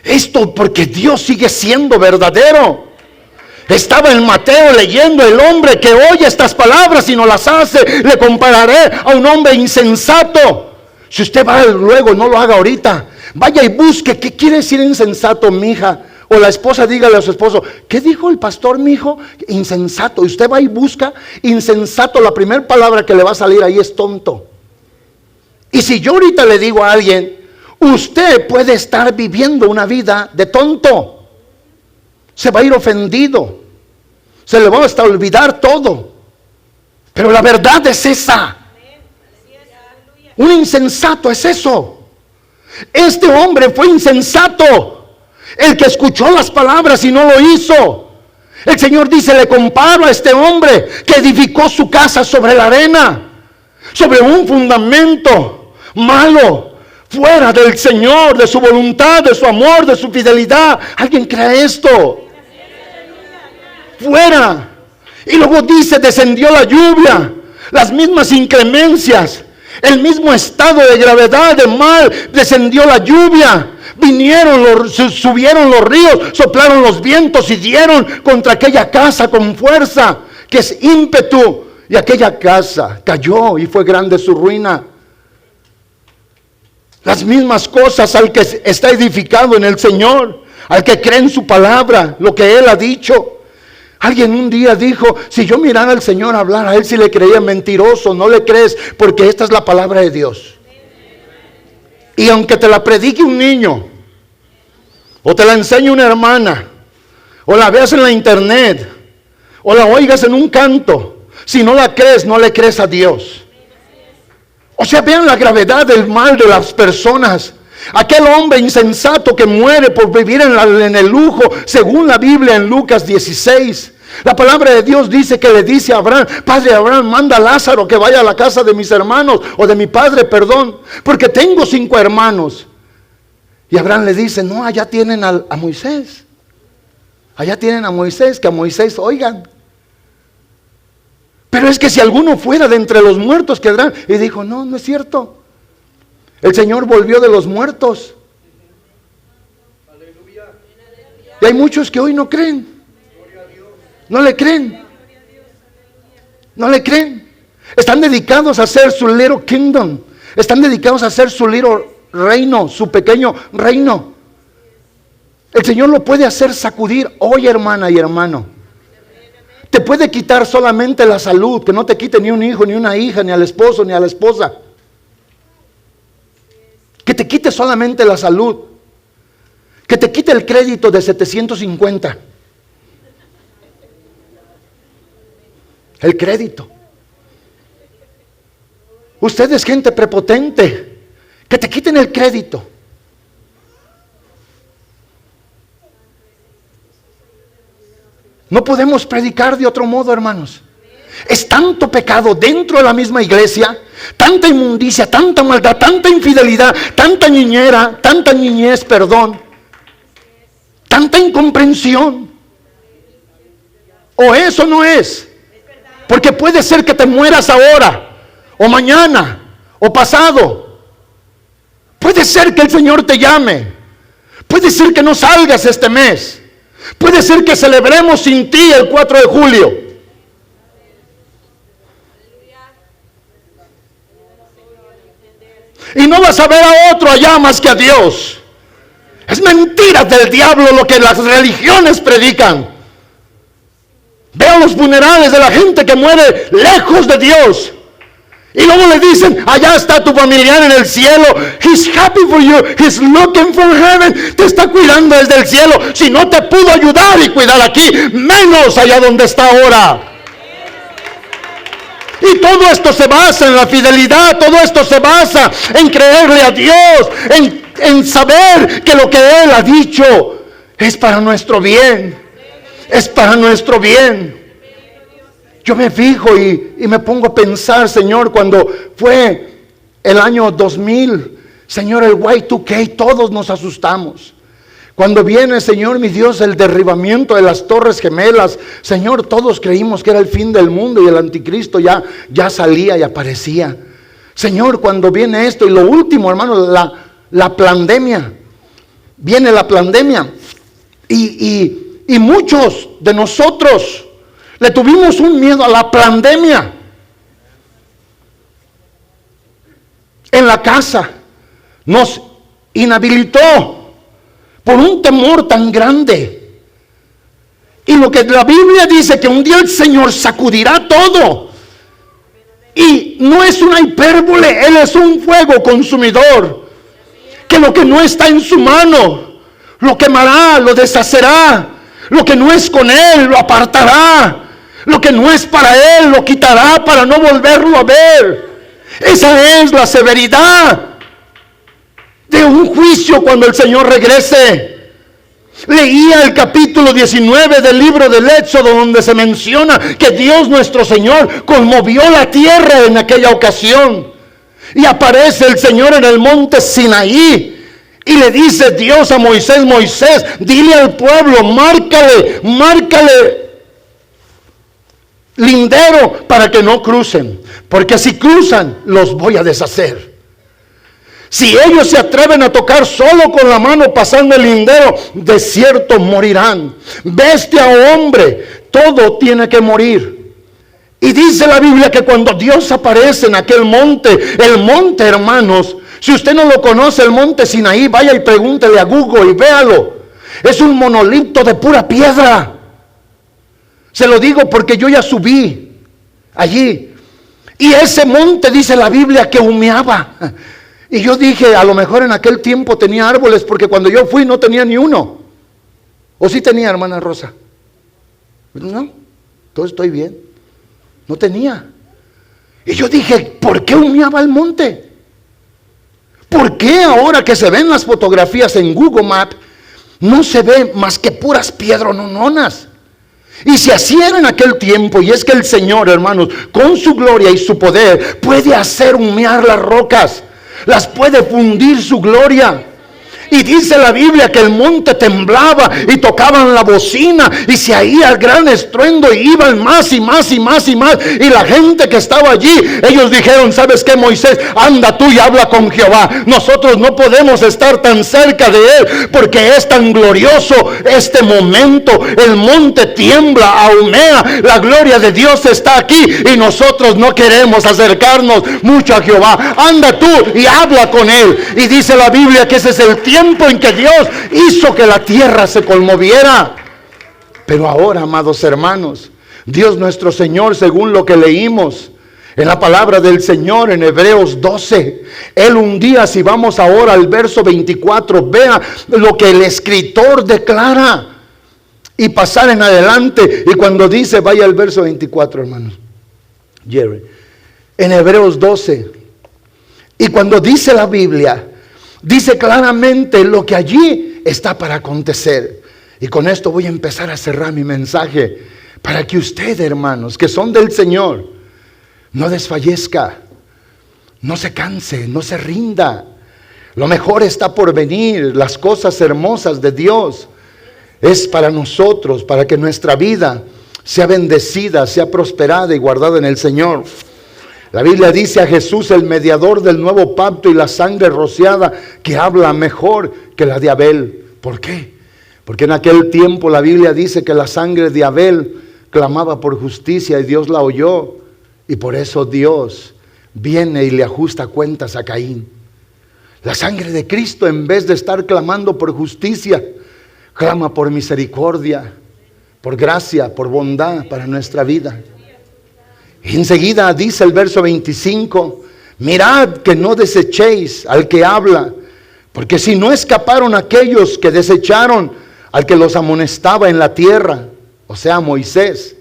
Esto porque Dios sigue siendo verdadero. Estaba en Mateo leyendo: el hombre que oye estas palabras y no las hace, le compararé a un hombre insensato. Si usted va luego, no lo haga ahorita, vaya y busque qué quiere decir insensato, mija. O la esposa, dígale a su esposo: ¿qué dijo el pastor, mijo? Insensato. Y usted va y busca insensato. La primera palabra que le va a salir ahí es tonto. Y si yo ahorita le digo a alguien: usted puede estar viviendo una vida de tonto, se va a ir ofendido, se le va a hasta olvidar todo. Pero la verdad es esa. Un insensato es eso. Este hombre fue insensato, el que escuchó las palabras y no lo hizo. El Señor dice: le comparo a este hombre que edificó su casa sobre la arena, sobre un fundamento malo, fuera del Señor, de su voluntad, de su amor, de su fidelidad. ¿Alguien cree esto? Fuera. Y luego dice: descendió la lluvia, las mismas inclemencias, el mismo estado de gravedad, de mal. Descendió la lluvia, subieron los ríos, soplaron los vientos y dieron contra aquella casa con fuerza, que es ímpetu, y aquella casa cayó y fue grande su ruina. Las mismas cosas al que está edificado en el Señor, al que cree en su palabra, lo que Él ha dicho. Alguien un día dijo: si yo mirara al Señor hablar, a Él sí le creía. Mentiroso, no le crees, porque esta es la palabra de Dios. Y aunque te la predique un niño, o te la enseñe una hermana, o la veas en la internet, o la oigas en un canto, si no la crees, no le crees a Dios. O sea, vean la gravedad del mal de las personas. Aquel hombre insensato que muere por vivir en el lujo, según la Biblia en Lucas 16. La palabra de Dios dice que le dice a Abraham: Padre Abraham, manda a Lázaro que vaya a la casa de mis hermanos, o de mi padre, perdón, porque tengo 5 hermanos. Y Abraham le dice: no, allá tienen a Moisés. Allá tienen a Moisés, que a Moisés oigan. Pero es que si alguno fuera de entre los muertos quedarán. Y dijo: no, no es cierto. El Señor volvió de los muertos. Y hay muchos que hoy no creen. No le creen. No le creen. Están dedicados a hacer su little kingdom. Están dedicados a hacer su little reino, su pequeño reino. El Señor lo puede hacer sacudir hoy, hermana y hermano. Te puede quitar solamente la salud, que no te quite ni un hijo, ni una hija, ni al esposo, ni a la esposa. Que te quite solamente la salud. Que te quite el crédito de 750. El crédito. Ustedes, gente prepotente, que te quiten el crédito. No podemos predicar de otro modo, hermanos. Es tanto pecado dentro de la misma iglesia, tanta inmundicia, tanta maldad, tanta infidelidad, tanta niñez, tanta incomprensión. O eso no es. Porque puede ser que te mueras ahora, o mañana, o pasado. Puede ser que el Señor te llame. Puede ser que no salgas este mes. Puede ser que celebremos sin ti el 4 de julio. Y no vas a ver a otro allá más que a Dios. Es mentira del diablo lo que las religiones predican. Veo los funerales de la gente que muere lejos de Dios. Y luego le dicen: allá está tu familiar en el cielo. He's happy for you. He's looking for heaven. Te está cuidando desde el cielo. Si no te pudo ayudar y cuidar aquí, menos allá donde está ahora. Y todo esto se basa en la fidelidad, todo esto se basa en creerle a Dios, en saber que lo que Él ha dicho es para nuestro bien, es para nuestro bien. Yo me fijo y me pongo a pensar, Señor, cuando fue el año 2000, Señor, el Y2K, todos nos asustamos. Cuando viene, Señor, mi Dios, el derribamiento de las Torres Gemelas, Señor, todos creímos que era el fin del mundo y el anticristo ya salía y aparecía. Señor, cuando viene esto, y lo último, hermano, la pandemia, viene la pandemia, y muchos de nosotros le tuvimos un miedo a la pandemia. En la casa nos inhabilitó por un temor tan grande. Y lo que la Biblia dice, que un día el Señor sacudirá todo. Y no es una hipérbole, Él es un fuego consumidor. Que lo que no está en su mano, lo quemará, lo deshacerá. Lo que no es con Él, lo apartará. Lo que no es para Él, lo quitará para no volverlo a ver. Esa es la severidad de un juicio cuando el Señor regrese. Leía el capítulo 19 del libro del Éxodo, donde se menciona que Dios nuestro Señor conmovió la tierra en aquella ocasión. Y aparece el Señor en el monte Sinaí. Y le dice Dios a Moisés: Moisés, dile al pueblo, márcale lindero para que no crucen. Porque si cruzan, los voy a deshacer. Si ellos se atreven a tocar solo con la mano pasando el lindero, de cierto morirán. Bestia o hombre, todo tiene que morir. Y dice la Biblia que cuando Dios aparece en aquel monte, el monte, hermanos, si usted no lo conoce, el monte Sinaí, vaya y pregúntele a Google y véalo. Es un monolito de pura piedra. Se lo digo porque yo ya subí allí. Y ese monte, dice la Biblia, que humeaba. Y yo dije, a lo mejor en aquel tiempo tenía árboles, porque cuando yo fui no tenía ni uno. ¿O sí tenía, hermana Rosa? No, todo estoy bien. No tenía. Y yo dije, ¿por qué humeaba el monte? ¿Por qué ahora que se ven las fotografías en Google Maps no se ve más que puras piedronononas? Y si así era en aquel tiempo, y es que el Señor, hermanos, con su gloria y su poder, puede hacer humear las rocas, las puede fundir su gloria. Y dice la Biblia que el monte temblaba y tocaban la bocina y se oía el gran estruendo y iban más y más y más y más. Y la gente que estaba allí, ellos dijeron: ¿sabes qué, Moisés? Anda tú y habla con Jehová. Nosotros no podemos estar tan cerca de Él porque es tan glorioso este momento. El monte tiembla, ahumea, la gloria de Dios está aquí y nosotros no queremos acercarnos mucho a Jehová. Anda tú y habla con Él. Y dice la Biblia que ese es el tiempo en que Dios hizo que la tierra se conmoviera. Pero ahora, amados hermanos, Dios nuestro Señor, según lo que leímos en la palabra del Señor en Hebreos 12, Él un día, si vamos ahora al verso 24, vea lo que el escritor declara y pasar en adelante. Y cuando dice, vaya al verso 24, hermanos Jerry, en Hebreos 12, y cuando dice la Biblia, dice claramente lo que allí está para acontecer. Y con esto voy a empezar a cerrar mi mensaje, para que usted, hermanos, que son del Señor, no desfallezca, no se canse, no se rinda. Lo mejor está por venir. Las cosas hermosas de Dios es para nosotros, para que nuestra vida sea bendecida, sea prosperada y guardada en el Señor. La Biblia dice a Jesús, el mediador del nuevo pacto, y la sangre rociada que habla mejor que la de Abel. ¿Por qué? Porque en aquel tiempo la Biblia dice que la sangre de Abel clamaba por justicia y Dios la oyó. Y por eso Dios viene y le ajusta cuentas a Caín. La sangre de Cristo, en vez de estar clamando por justicia, clama por misericordia, por gracia, por bondad para nuestra vida. Y enseguida dice el verso 25, mirad que no desechéis al que habla, porque si no escaparon aquellos que desecharon al que los amonestaba en la tierra, o sea Moisés,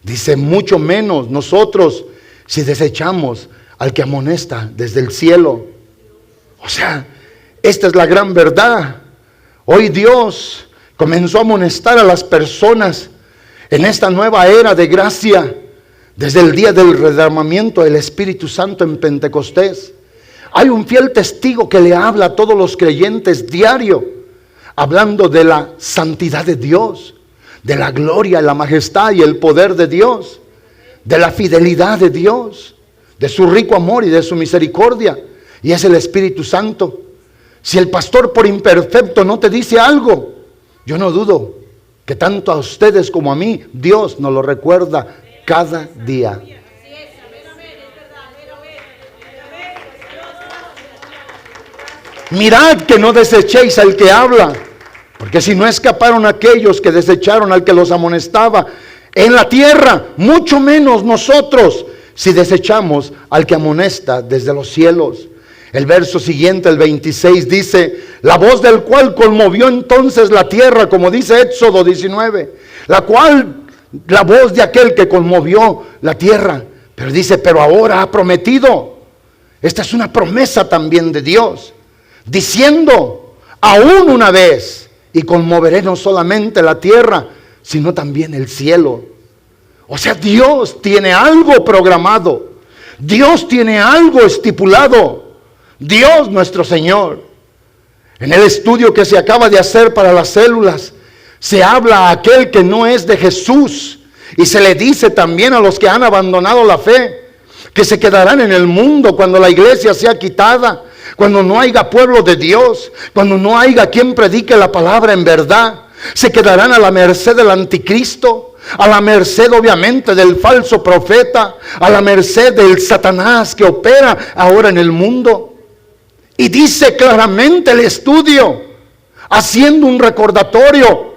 dice, mucho menos nosotros, si desechamos al que amonesta desde el cielo? O sea, esta es la gran verdad. Hoy Dios comenzó a amonestar a las personas en esta nueva era de gracia, desde el día del derramamiento del Espíritu Santo en Pentecostés. Hay un fiel testigo que le habla a todos los creyentes diario, hablando de la santidad de Dios, de la gloria, la majestad y el poder de Dios, de la fidelidad de Dios, de su rico amor y de su misericordia, y es el Espíritu Santo. Si el pastor por imperfecto no te dice algo, yo no dudo que tanto a ustedes como a mí, Dios nos lo recuerda cada día. Mirad que no desechéis al que habla, porque si no escaparon aquellos que desecharon al que los amonestaba en la tierra, mucho menos nosotros si desechamos al que amonesta desde los cielos. El verso siguiente, el 26, dice: la voz del cual conmovió entonces la tierra, como dice Éxodo 19, la voz de aquel que conmovió la tierra. Pero dice, pero ahora ha prometido. Esta es una promesa también de Dios, diciendo, aún una vez, y conmoveré no solamente la tierra, sino también el cielo. O sea, Dios tiene algo programado, Dios tiene algo estipulado. Dios nuestro Señor. En el estudio que se acaba de hacer para las células, se habla a aquel que no es de Jesús, y se le dice también a los que han abandonado la fe, que se quedarán en el mundo cuando la iglesia sea quitada, cuando no haya pueblo de Dios, cuando no haya quien predique la palabra en verdad. Se quedarán a la merced del anticristo, a la merced obviamente del falso profeta, a la merced del Satanás que opera ahora en el mundo. Y dice claramente el estudio, haciendo un recordatorio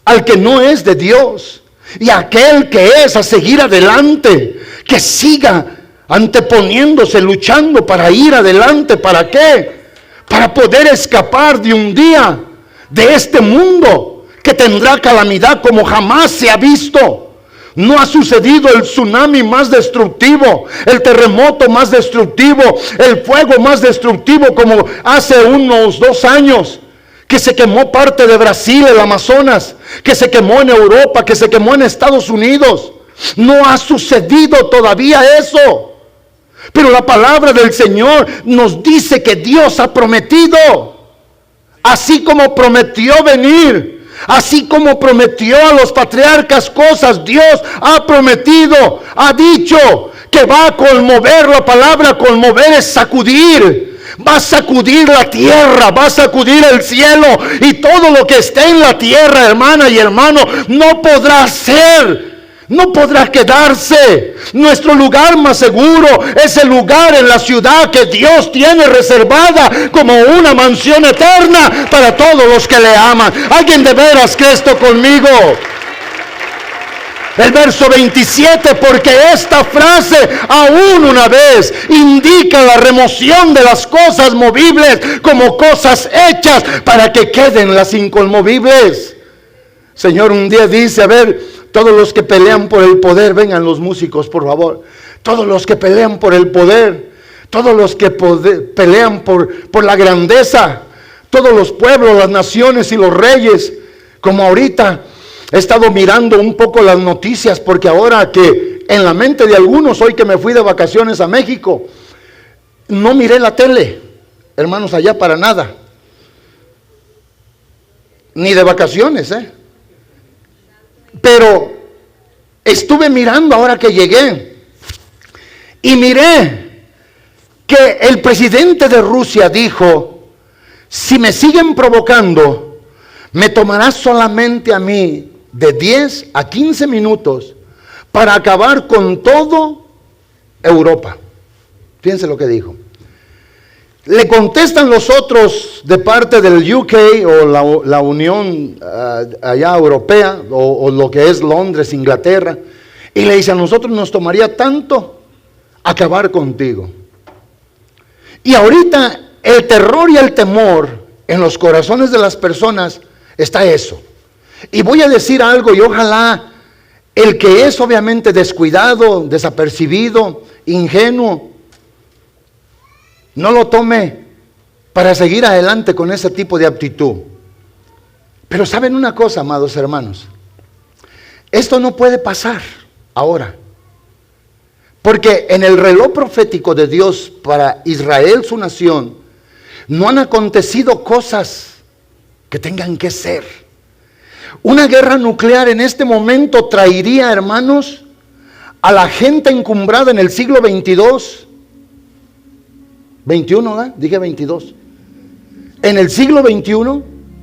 al que no es de Dios y aquel que es a seguir adelante, que siga anteponiéndose, luchando para ir adelante. ¿Para qué? Para poder escapar de un día de este mundo que tendrá calamidad como jamás se ha visto. No ha sucedido el tsunami más destructivo, el terremoto más destructivo, el fuego más destructivo como hace unos 2 años, que se quemó parte de Brasil, el Amazonas, que se quemó en Europa, que se quemó en Estados Unidos. No ha sucedido todavía eso. Pero la palabra del Señor nos dice que Dios ha prometido, así como prometió venir, así como prometió a los patriarcas cosas, Dios ha prometido, ha dicho que va a conmover. La palabra conmover es sacudir. Va a sacudir la tierra, va a sacudir el cielo, y todo lo que esté en la tierra, hermana y hermano, no podrá no podrá quedarse. Nuestro lugar más seguro es el lugar en la ciudad que Dios tiene reservada como una mansión eterna para todos los que le aman. ¿Alguien de veras cree esto conmigo? El verso 27, porque esta frase, aún una vez, indica la remoción de las cosas movibles como cosas hechas para que queden las inconmovibles. Señor un día dice, a ver, todos los que pelean por el poder, vengan los músicos por favor, todos los que pelean por el poder, todos los que pelean por la grandeza, todos los pueblos, las naciones y los reyes, como ahorita he estado mirando un poco las noticias, porque ahora que en la mente de algunos, hoy que me fui de vacaciones a México, no miré la tele, hermanos, allá para nada, ni de vacaciones, pero estuve mirando ahora que llegué, y miré que el presidente de Rusia dijo, si me siguen provocando, me tomará solamente a mí de 10 a 15 minutos para acabar con todo Europa. Fíjense lo que dijo. Le contestan los otros de parte del UK o la Unión allá europea o lo que es Londres, Inglaterra, y le dicen, a nosotros nos tomaría tanto acabar contigo. Y ahorita el terror y el temor en los corazones de las personas está eso. Y voy a decir algo, y ojalá el que es obviamente descuidado, desapercibido ingenuo. No lo tome para seguir adelante con ese tipo de actitud. Pero ¿saben una cosa, amados hermanos? Esto no puede pasar ahora. Porque en el reloj profético de Dios para Israel, su nación, no han acontecido cosas que tengan que ser. Una guerra nuclear en este momento traería, hermanos, a la gente encumbrada en el siglo 22, 21, ¿eh? Dije 22. En el siglo 21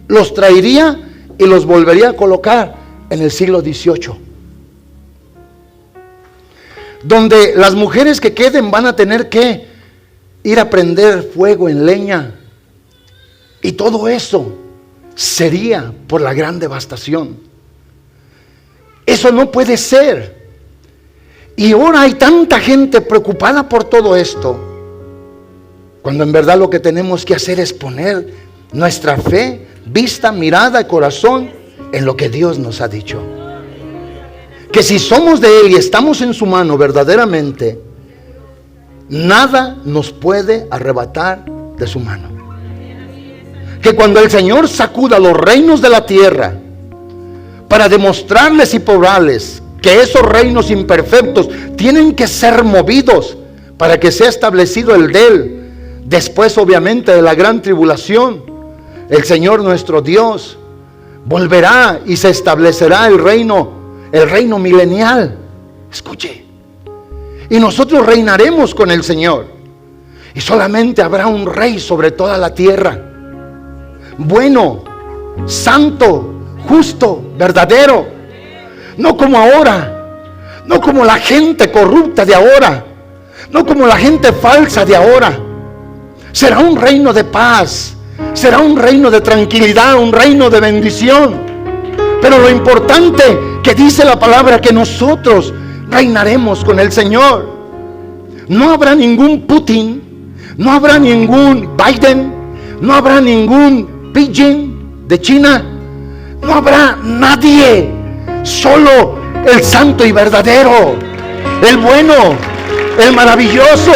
los traería y los volvería a colocar en el siglo 18. Donde las mujeres que queden van a tener que ir a prender fuego en leña. Y todo eso sería por la gran devastación. Eso no puede ser. Y ahora hay tanta gente preocupada por todo esto, cuando en verdad lo que tenemos que hacer es poner nuestra fe, vista, mirada y corazón en lo que Dios nos ha dicho. Que si somos de Él y estamos en su mano verdaderamente, nada nos puede arrebatar de su mano. Que cuando el Señor sacuda los reinos de la tierra para demostrarles y probarles que esos reinos imperfectos tienen que ser movidos para que sea establecido el de Él, después obviamente de la gran tribulación, el Señor nuestro Dios volverá y se establecerá el reino milenial. Escuche, y nosotros reinaremos con el Señor, y solamente habrá un rey sobre toda la tierra, bueno, santo, justo, verdadero, no como ahora, no como la gente corrupta de ahora, no como la gente falsa de ahora. Será un reino de paz, será un reino de tranquilidad, un reino de bendición. Pero lo importante que dice la palabra, que nosotros reinaremos con el Señor. No habrá ningún Putin, no habrá ningún Biden, no habrá ningún Beijing de China, no habrá nadie, solo el santo y verdadero, el bueno, el maravilloso,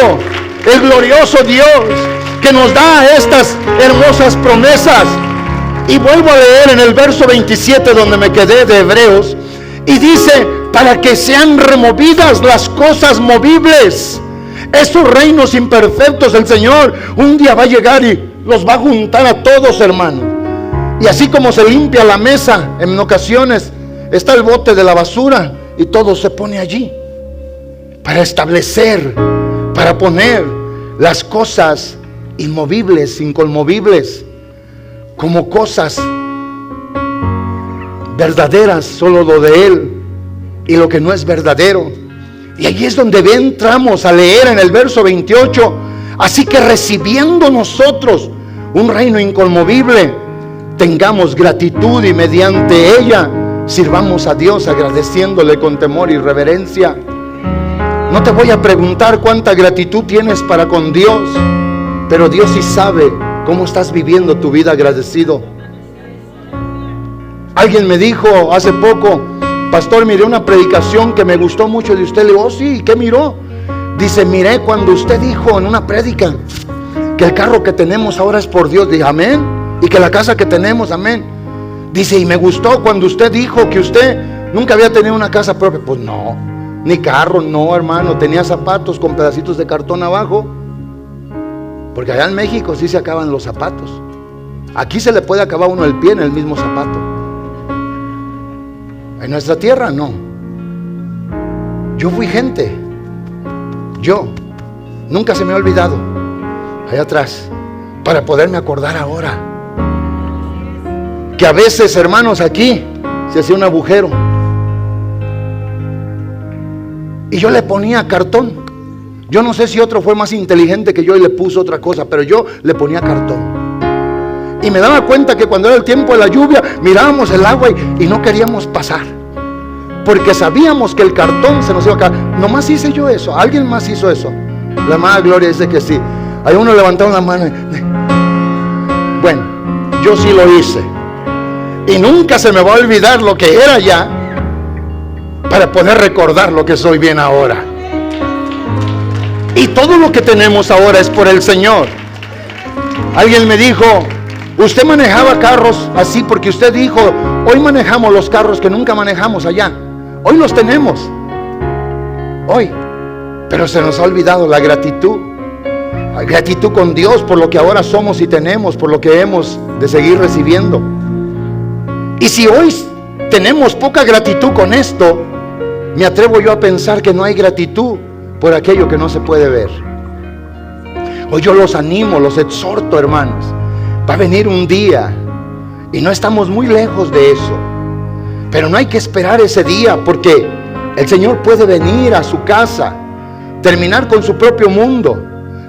el glorioso Dios, que nos da estas hermosas promesas. Y vuelvo a leer en el verso 27 donde me quedé de Hebreos, y dice: para que sean removidas las cosas movibles. Esos reinos imperfectos, el Señor un día va a llegar y los va a juntar a todos, hermano. Y así como se limpia la mesa, en ocasiones está el bote de la basura y todo se pone allí para establecer, para poner las cosas inmovibles, inconmovibles, como cosas verdaderas, solo lo de Él, y lo que no es verdadero. Y allí es donde entramos a leer en el verso 28. Así que recibiendo nosotros un reino inconmovible, tengamos gratitud y mediante ella sirvamos a Dios agradeciéndole con temor y reverencia. No te voy a preguntar cuánta gratitud tienes para con Dios, pero Dios sí sabe cómo estás viviendo tu vida agradecido. Alguien me dijo hace poco: pastor, miré una predicación que me gustó mucho de usted. Le digo: oh, sí, ¿qué miró? Dice: miré cuando usted dijo en una prédica que el carro que tenemos ahora es por Dios. Dije: amén. Y que la casa que tenemos, amén. Dice: y me gustó cuando usted dijo que usted nunca había tenido una casa propia. Pues no, ni carro, no, hermano. Tenía zapatos con pedacitos de cartón abajo, porque allá en México sí se acaban los zapatos. Aquí se le puede acabar uno el pie en el mismo zapato. En nuestra tierra no. Yo fui gente, yo nunca se me ha olvidado, allá atrás, para poderme acordar ahora, que a veces, hermanos, aquí se hacía un agujero y yo le ponía cartón. Yo no sé si otro fue más inteligente que yo y le puso otra cosa, pero yo le ponía cartón. Y me daba cuenta que cuando era el tiempo de la lluvia, mirábamos el agua y no queríamos pasar, porque sabíamos que el cartón se nos iba a caer. Nomás hice yo eso, alguien más hizo eso. La hermana Gloria dice que sí. Hay uno levantaron la mano bueno, yo sí lo hice, y nunca se me va a olvidar lo que era ya, para poder recordar lo que soy bien ahora. Y todo lo que tenemos ahora es por el Señor. Alguien me dijo, usted manejaba carros así porque usted dijo, hoy manejamos los carros que nunca manejamos allá. Hoy los tenemos. Hoy. Pero se nos ha olvidado la gratitud. La gratitud con Dios por lo que ahora somos y tenemos, por lo que hemos de seguir recibiendo. Y si hoy tenemos poca gratitud con esto, me atrevo yo a pensar que no hay gratitud por aquello que no se puede ver. Hoy yo los animo, los exhorto, hermanos. Va a venir un día y no estamos muy lejos de eso, pero no hay que esperar ese día, porque el Señor puede venir a su casa, terminar con su propio mundo,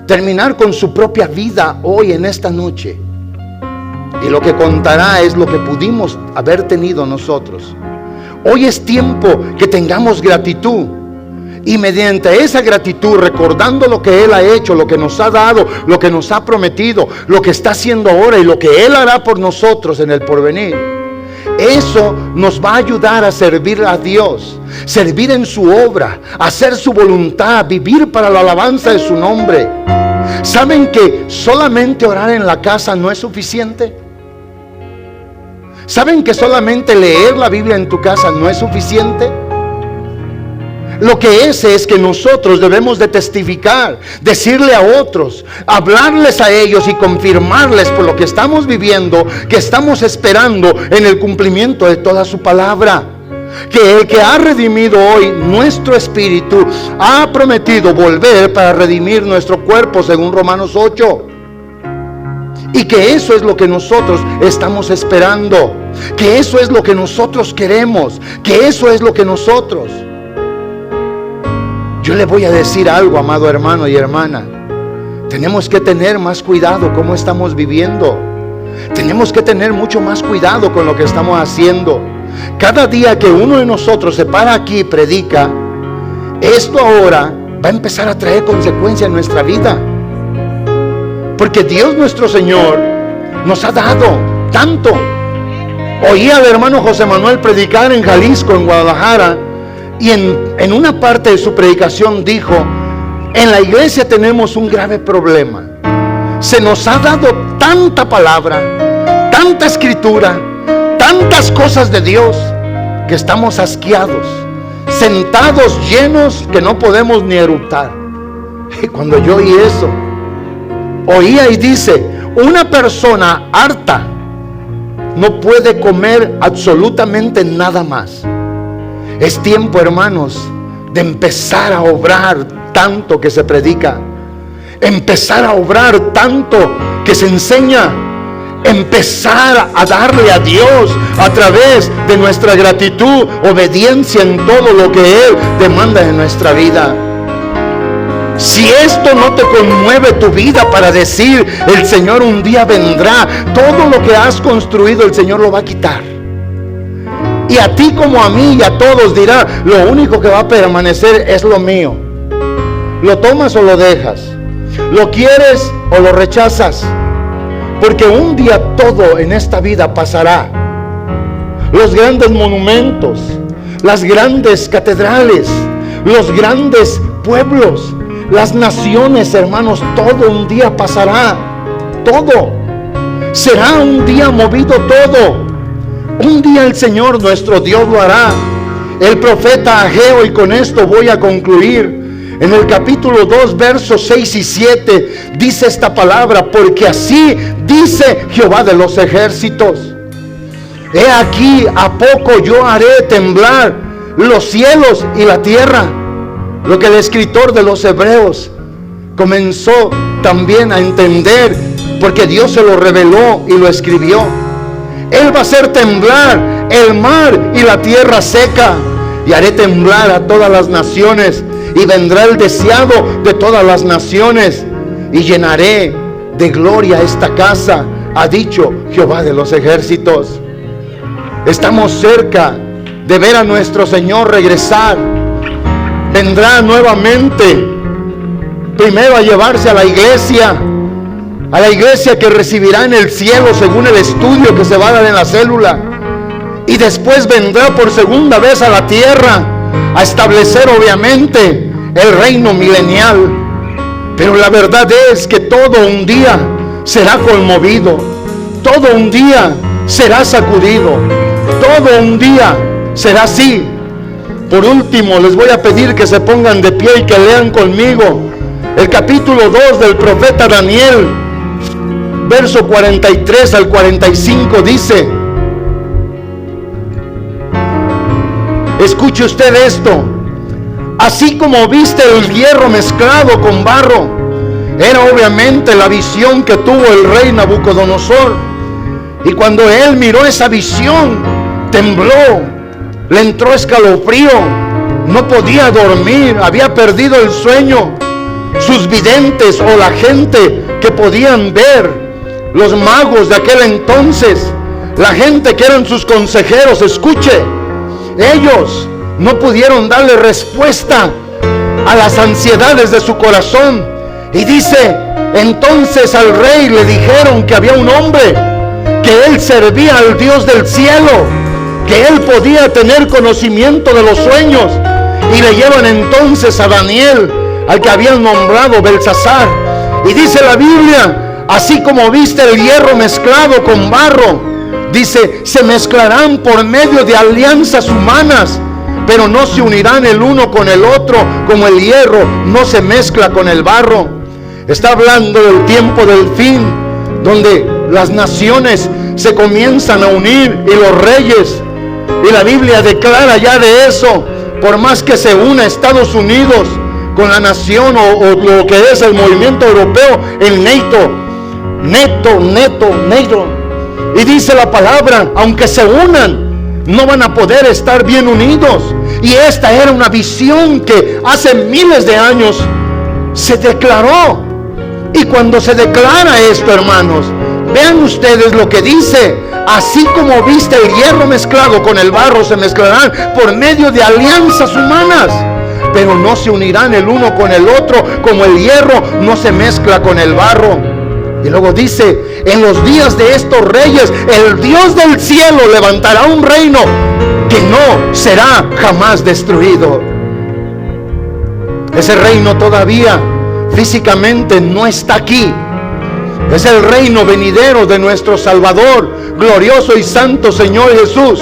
terminar con su propia vida hoy en esta noche, y lo que contará es lo que pudimos haber tenido nosotros. Hoy es tiempo que tengamos gratitud, y mediante esa gratitud, recordando lo que Él ha hecho, lo que nos ha dado, lo que nos ha prometido, lo que está haciendo ahora y lo que Él hará por nosotros en el porvenir, eso nos va a ayudar a servir a Dios, servir en su obra, hacer su voluntad, vivir para la alabanza de su nombre. ¿Saben que solamente orar en la casa no es suficiente? ¿Saben que solamente leer la Biblia en tu casa no es suficiente? Lo que es que nosotros debemos de testificar, decirle a otros, hablarles a ellos y confirmarles por lo que estamos viviendo, que estamos esperando en el cumplimiento de toda su palabra. Que el que ha redimido hoy nuestro espíritu ha prometido volver para redimir nuestro cuerpo, según Romanos 8. Y que eso es lo que nosotros estamos esperando, que eso es lo que nosotros queremos, que eso es lo que nosotros. Yo le voy a decir algo, amado hermano y hermana. Tenemos que tener más cuidado cómo estamos viviendo. Tenemos que tener mucho más cuidado con lo que estamos haciendo. Cada día que uno de nosotros se para aquí y predica, esto ahora va a empezar a traer consecuencias en nuestra vida. Porque Dios nuestro Señor nos ha dado tanto. Oí al hermano José Manuel predicar en Jalisco, en Guadalajara, y en una parte de su predicación dijo, en la iglesia tenemos un grave problema. Se nos ha dado tanta palabra, tanta escritura, tantas cosas de Dios, que estamos asqueados, sentados llenos que no podemos ni eructar. Y cuando yo oí eso, oía y dice, una persona harta no puede comer absolutamente nada más. Es tiempo, hermanos, de empezar a obrar tanto que se predica, empezar a obrar tanto que se enseña, empezar a darle a Dios a través de nuestra gratitud, obediencia en todo lo que Él demanda en nuestra vida. Si esto no te conmueve tu vida para decir, el Señor un día vendrá, todo lo que has construido el Señor lo va a quitar. Y a ti como a mí y a todos dirá, lo único que va a permanecer es lo mío. ¿Lo tomas o lo dejas? ¿Lo quieres o lo rechazas? Porque un día todo en esta vida pasará. Los grandes monumentos, las grandes catedrales, los grandes pueblos, las naciones, hermanos, todo un día pasará. Todo. Será un día movido todo. Un día el Señor nuestro Dios lo hará. El profeta Ageo, y con esto voy a concluir, en el capítulo 2, versos 6 y 7, dice esta palabra, porque así dice Jehová de los ejércitos. He aquí, a poco yo haré temblar los cielos y la tierra. Lo que el escritor de los Hebreos comenzó también a entender, porque Dios se lo reveló y lo escribió. Él va a hacer temblar el mar y la tierra seca, y haré temblar a todas las naciones, y vendrá el deseado de todas las naciones, y llenaré de gloria esta casa, ha dicho Jehová de los ejércitos. Estamos cerca de ver a nuestro Señor regresar. Vendrá nuevamente, primero a llevarse a la iglesia que recibirá en el cielo según el estudio que se va a dar en la célula, y después vendrá por segunda vez a la tierra a establecer obviamente el reino milenial. Pero la verdad es que todo un día será conmovido, todo un día será sacudido, todo un día será así. Por último, les voy a pedir que se pongan de pie y que lean conmigo el capítulo 2 del profeta Daniel, verso 43 al 45. Dice, escuche usted esto: así como viste el hierro mezclado con barro. Era obviamente la visión que tuvo el rey Nabucodonosor. Y cuando él miró esa visión, tembló, le entró escalofrío, no podía dormir, había perdido el sueño. Sus videntes o la gente que podían ver, los magos de aquel entonces, la gente que eran sus consejeros, escuche, ellos no pudieron darle respuesta a las ansiedades de su corazón. Y dice, entonces al rey le dijeron que había un hombre, que él servía al Dios del cielo, que él podía tener conocimiento de los sueños. Y le llevan entonces a Daniel, al que habían nombrado Belsasar. Y dice la Biblia, así como viste el hierro mezclado con barro, dice, se mezclarán por medio de alianzas humanas, pero no se unirán el uno con el otro, como el hierro no se mezcla con el barro. Está hablando del tiempo del fin, donde las naciones se comienzan a unir y los reyes. Y la Biblia declara ya de eso. Por más que se una Estados Unidos con la nación o lo que es el movimiento europeo, el NATO. Y dice la palabra, aunque se unan, no van a poder estar bien unidos. Y esta era una visión que hace miles de años se declaró. Y cuando se declara esto, hermanos, vean ustedes lo que dice: así como viste el hierro mezclado con el barro, se mezclarán por medio de alianzas humanas, pero no se unirán el uno con el otro, como el hierro no se mezcla con el barro. Y luego dice, en los días de estos reyes, el Dios del cielo levantará un reino que no será jamás destruido. Ese reino todavía físicamente no está aquí. Es el reino venidero de nuestro Salvador, glorioso y santo Señor Jesús.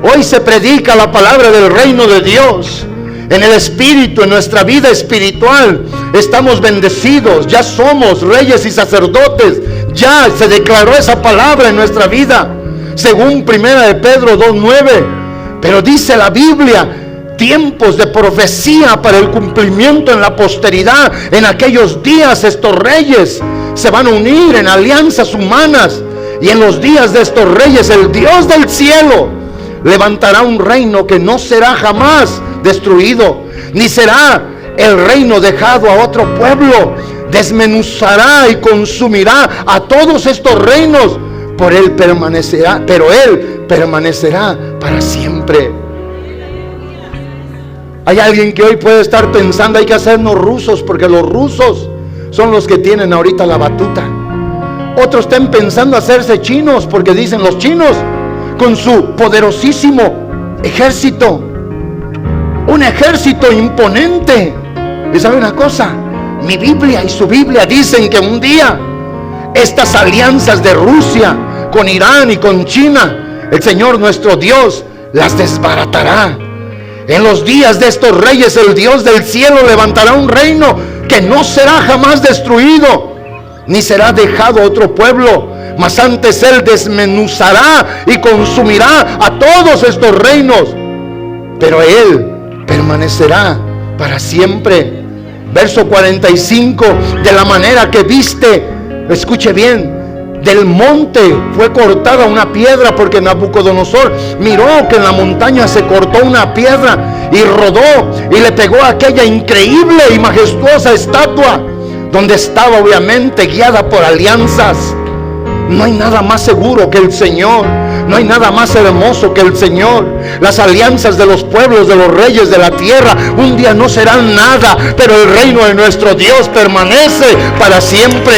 Hoy se predica la palabra del reino de Dios. En el Espíritu, en nuestra vida espiritual, estamos bendecidos. Ya somos reyes y sacerdotes. Ya se declaró esa palabra en nuestra vida, según 1 de Pedro 2:9. Pero dice la Biblia, tiempos de profecía para el cumplimiento en la posteridad. En aquellos días estos reyes se van a unir en alianzas humanas, y en los días de estos reyes el Dios del cielo levantará un reino que no será jamás destruido, ni será el reino dejado a otro pueblo. Desmenuzará y consumirá a todos estos reinos, por él permanecerá, pero él permanecerá para siempre. Hay alguien que hoy puede estar pensando, hay que hacernos rusos, porque los rusos son los que tienen ahorita la batuta. Otros están pensando hacerse chinos, porque dicen, los chinos con su poderosísimo ejército, un ejército imponente. ¿Y sabe una cosa? Mi Biblia y su Biblia dicen que un día estas alianzas de Rusia con Irán y con China, el Señor nuestro Dios las desbaratará. En los días de estos reyes, el Dios del cielo levantará un reino que no será jamás destruido, ni será dejado a otro pueblo, mas antes él desmenuzará y consumirá a todos estos reinos, pero él permanecerá para siempre. Verso 45, de la manera que viste, escuche bien, del monte fue cortada una piedra, porque Nabucodonosor miró que en la montaña se cortó una piedra y rodó y le pegó a aquella increíble y majestuosa estatua, donde estaba obviamente guiada por alianzas. No hay nada más seguro que el Señor. No hay nada más hermoso que el Señor. Las alianzas de los pueblos, de los reyes de la tierra, un día no serán nada, pero el reino de nuestro Dios permanece para siempre.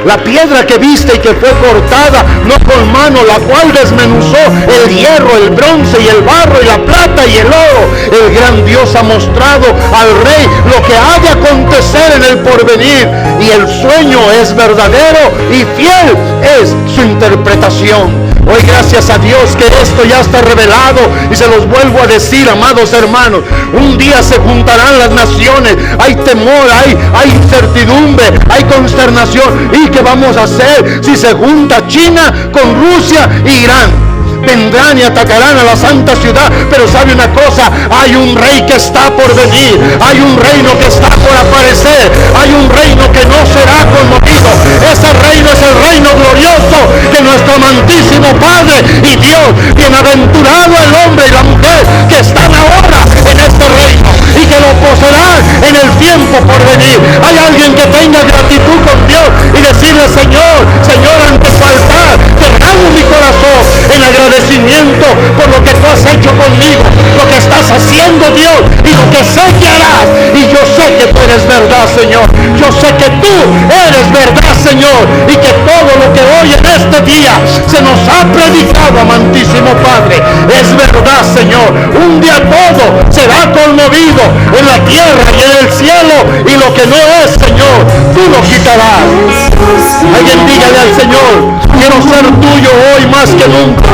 La piedra que viste y que fue cortada, no con mano, la cual desmenuzó el hierro, el bronce y el barro y la plata y el oro. El gran Dios ha mostrado al rey lo que ha de acontecer en el porvenir, y el sueño es verdadero y fiel es su interpretación. Hoy gracias a Dios que esto ya está revelado, y se los vuelvo a decir, amados hermanos, un día se juntarán las naciones, hay temor, hay incertidumbre, hay consternación. ¿Y qué vamos a hacer si se junta China con Rusia e Irán? Vendrán y atacarán a la santa ciudad, pero sabe una cosa, hay un rey que está por venir, hay un reino que está por aparecer, hay un reino que no será conmovido. Ese reino es el reino glorioso de nuestro amantísimo Padre y Dios. Bienaventurado el hombre y la mujer que están ahora en este reino y que lo poseerán en el tiempo por venir. Hay alguien que tenga gratitud con Dios y decirle: Señor, ante su altar derramo mi corazón en agradecimiento por lo que tú has hecho conmigo, lo que estás haciendo, Dios, y lo que sé que harás. Y yo sé que tú eres verdad, Señor. Yo sé que tú eres verdad, Señor, y que todo lo que hoy en este día se nos ha predicado, amantísimo Padre, es verdad, Señor. Un día todo será conmovido en la tierra y en el cielo, y lo que no es, Señor, tú lo quitarás. Alguien dígale al Señor: quiero ser tuyo hoy más que nunca.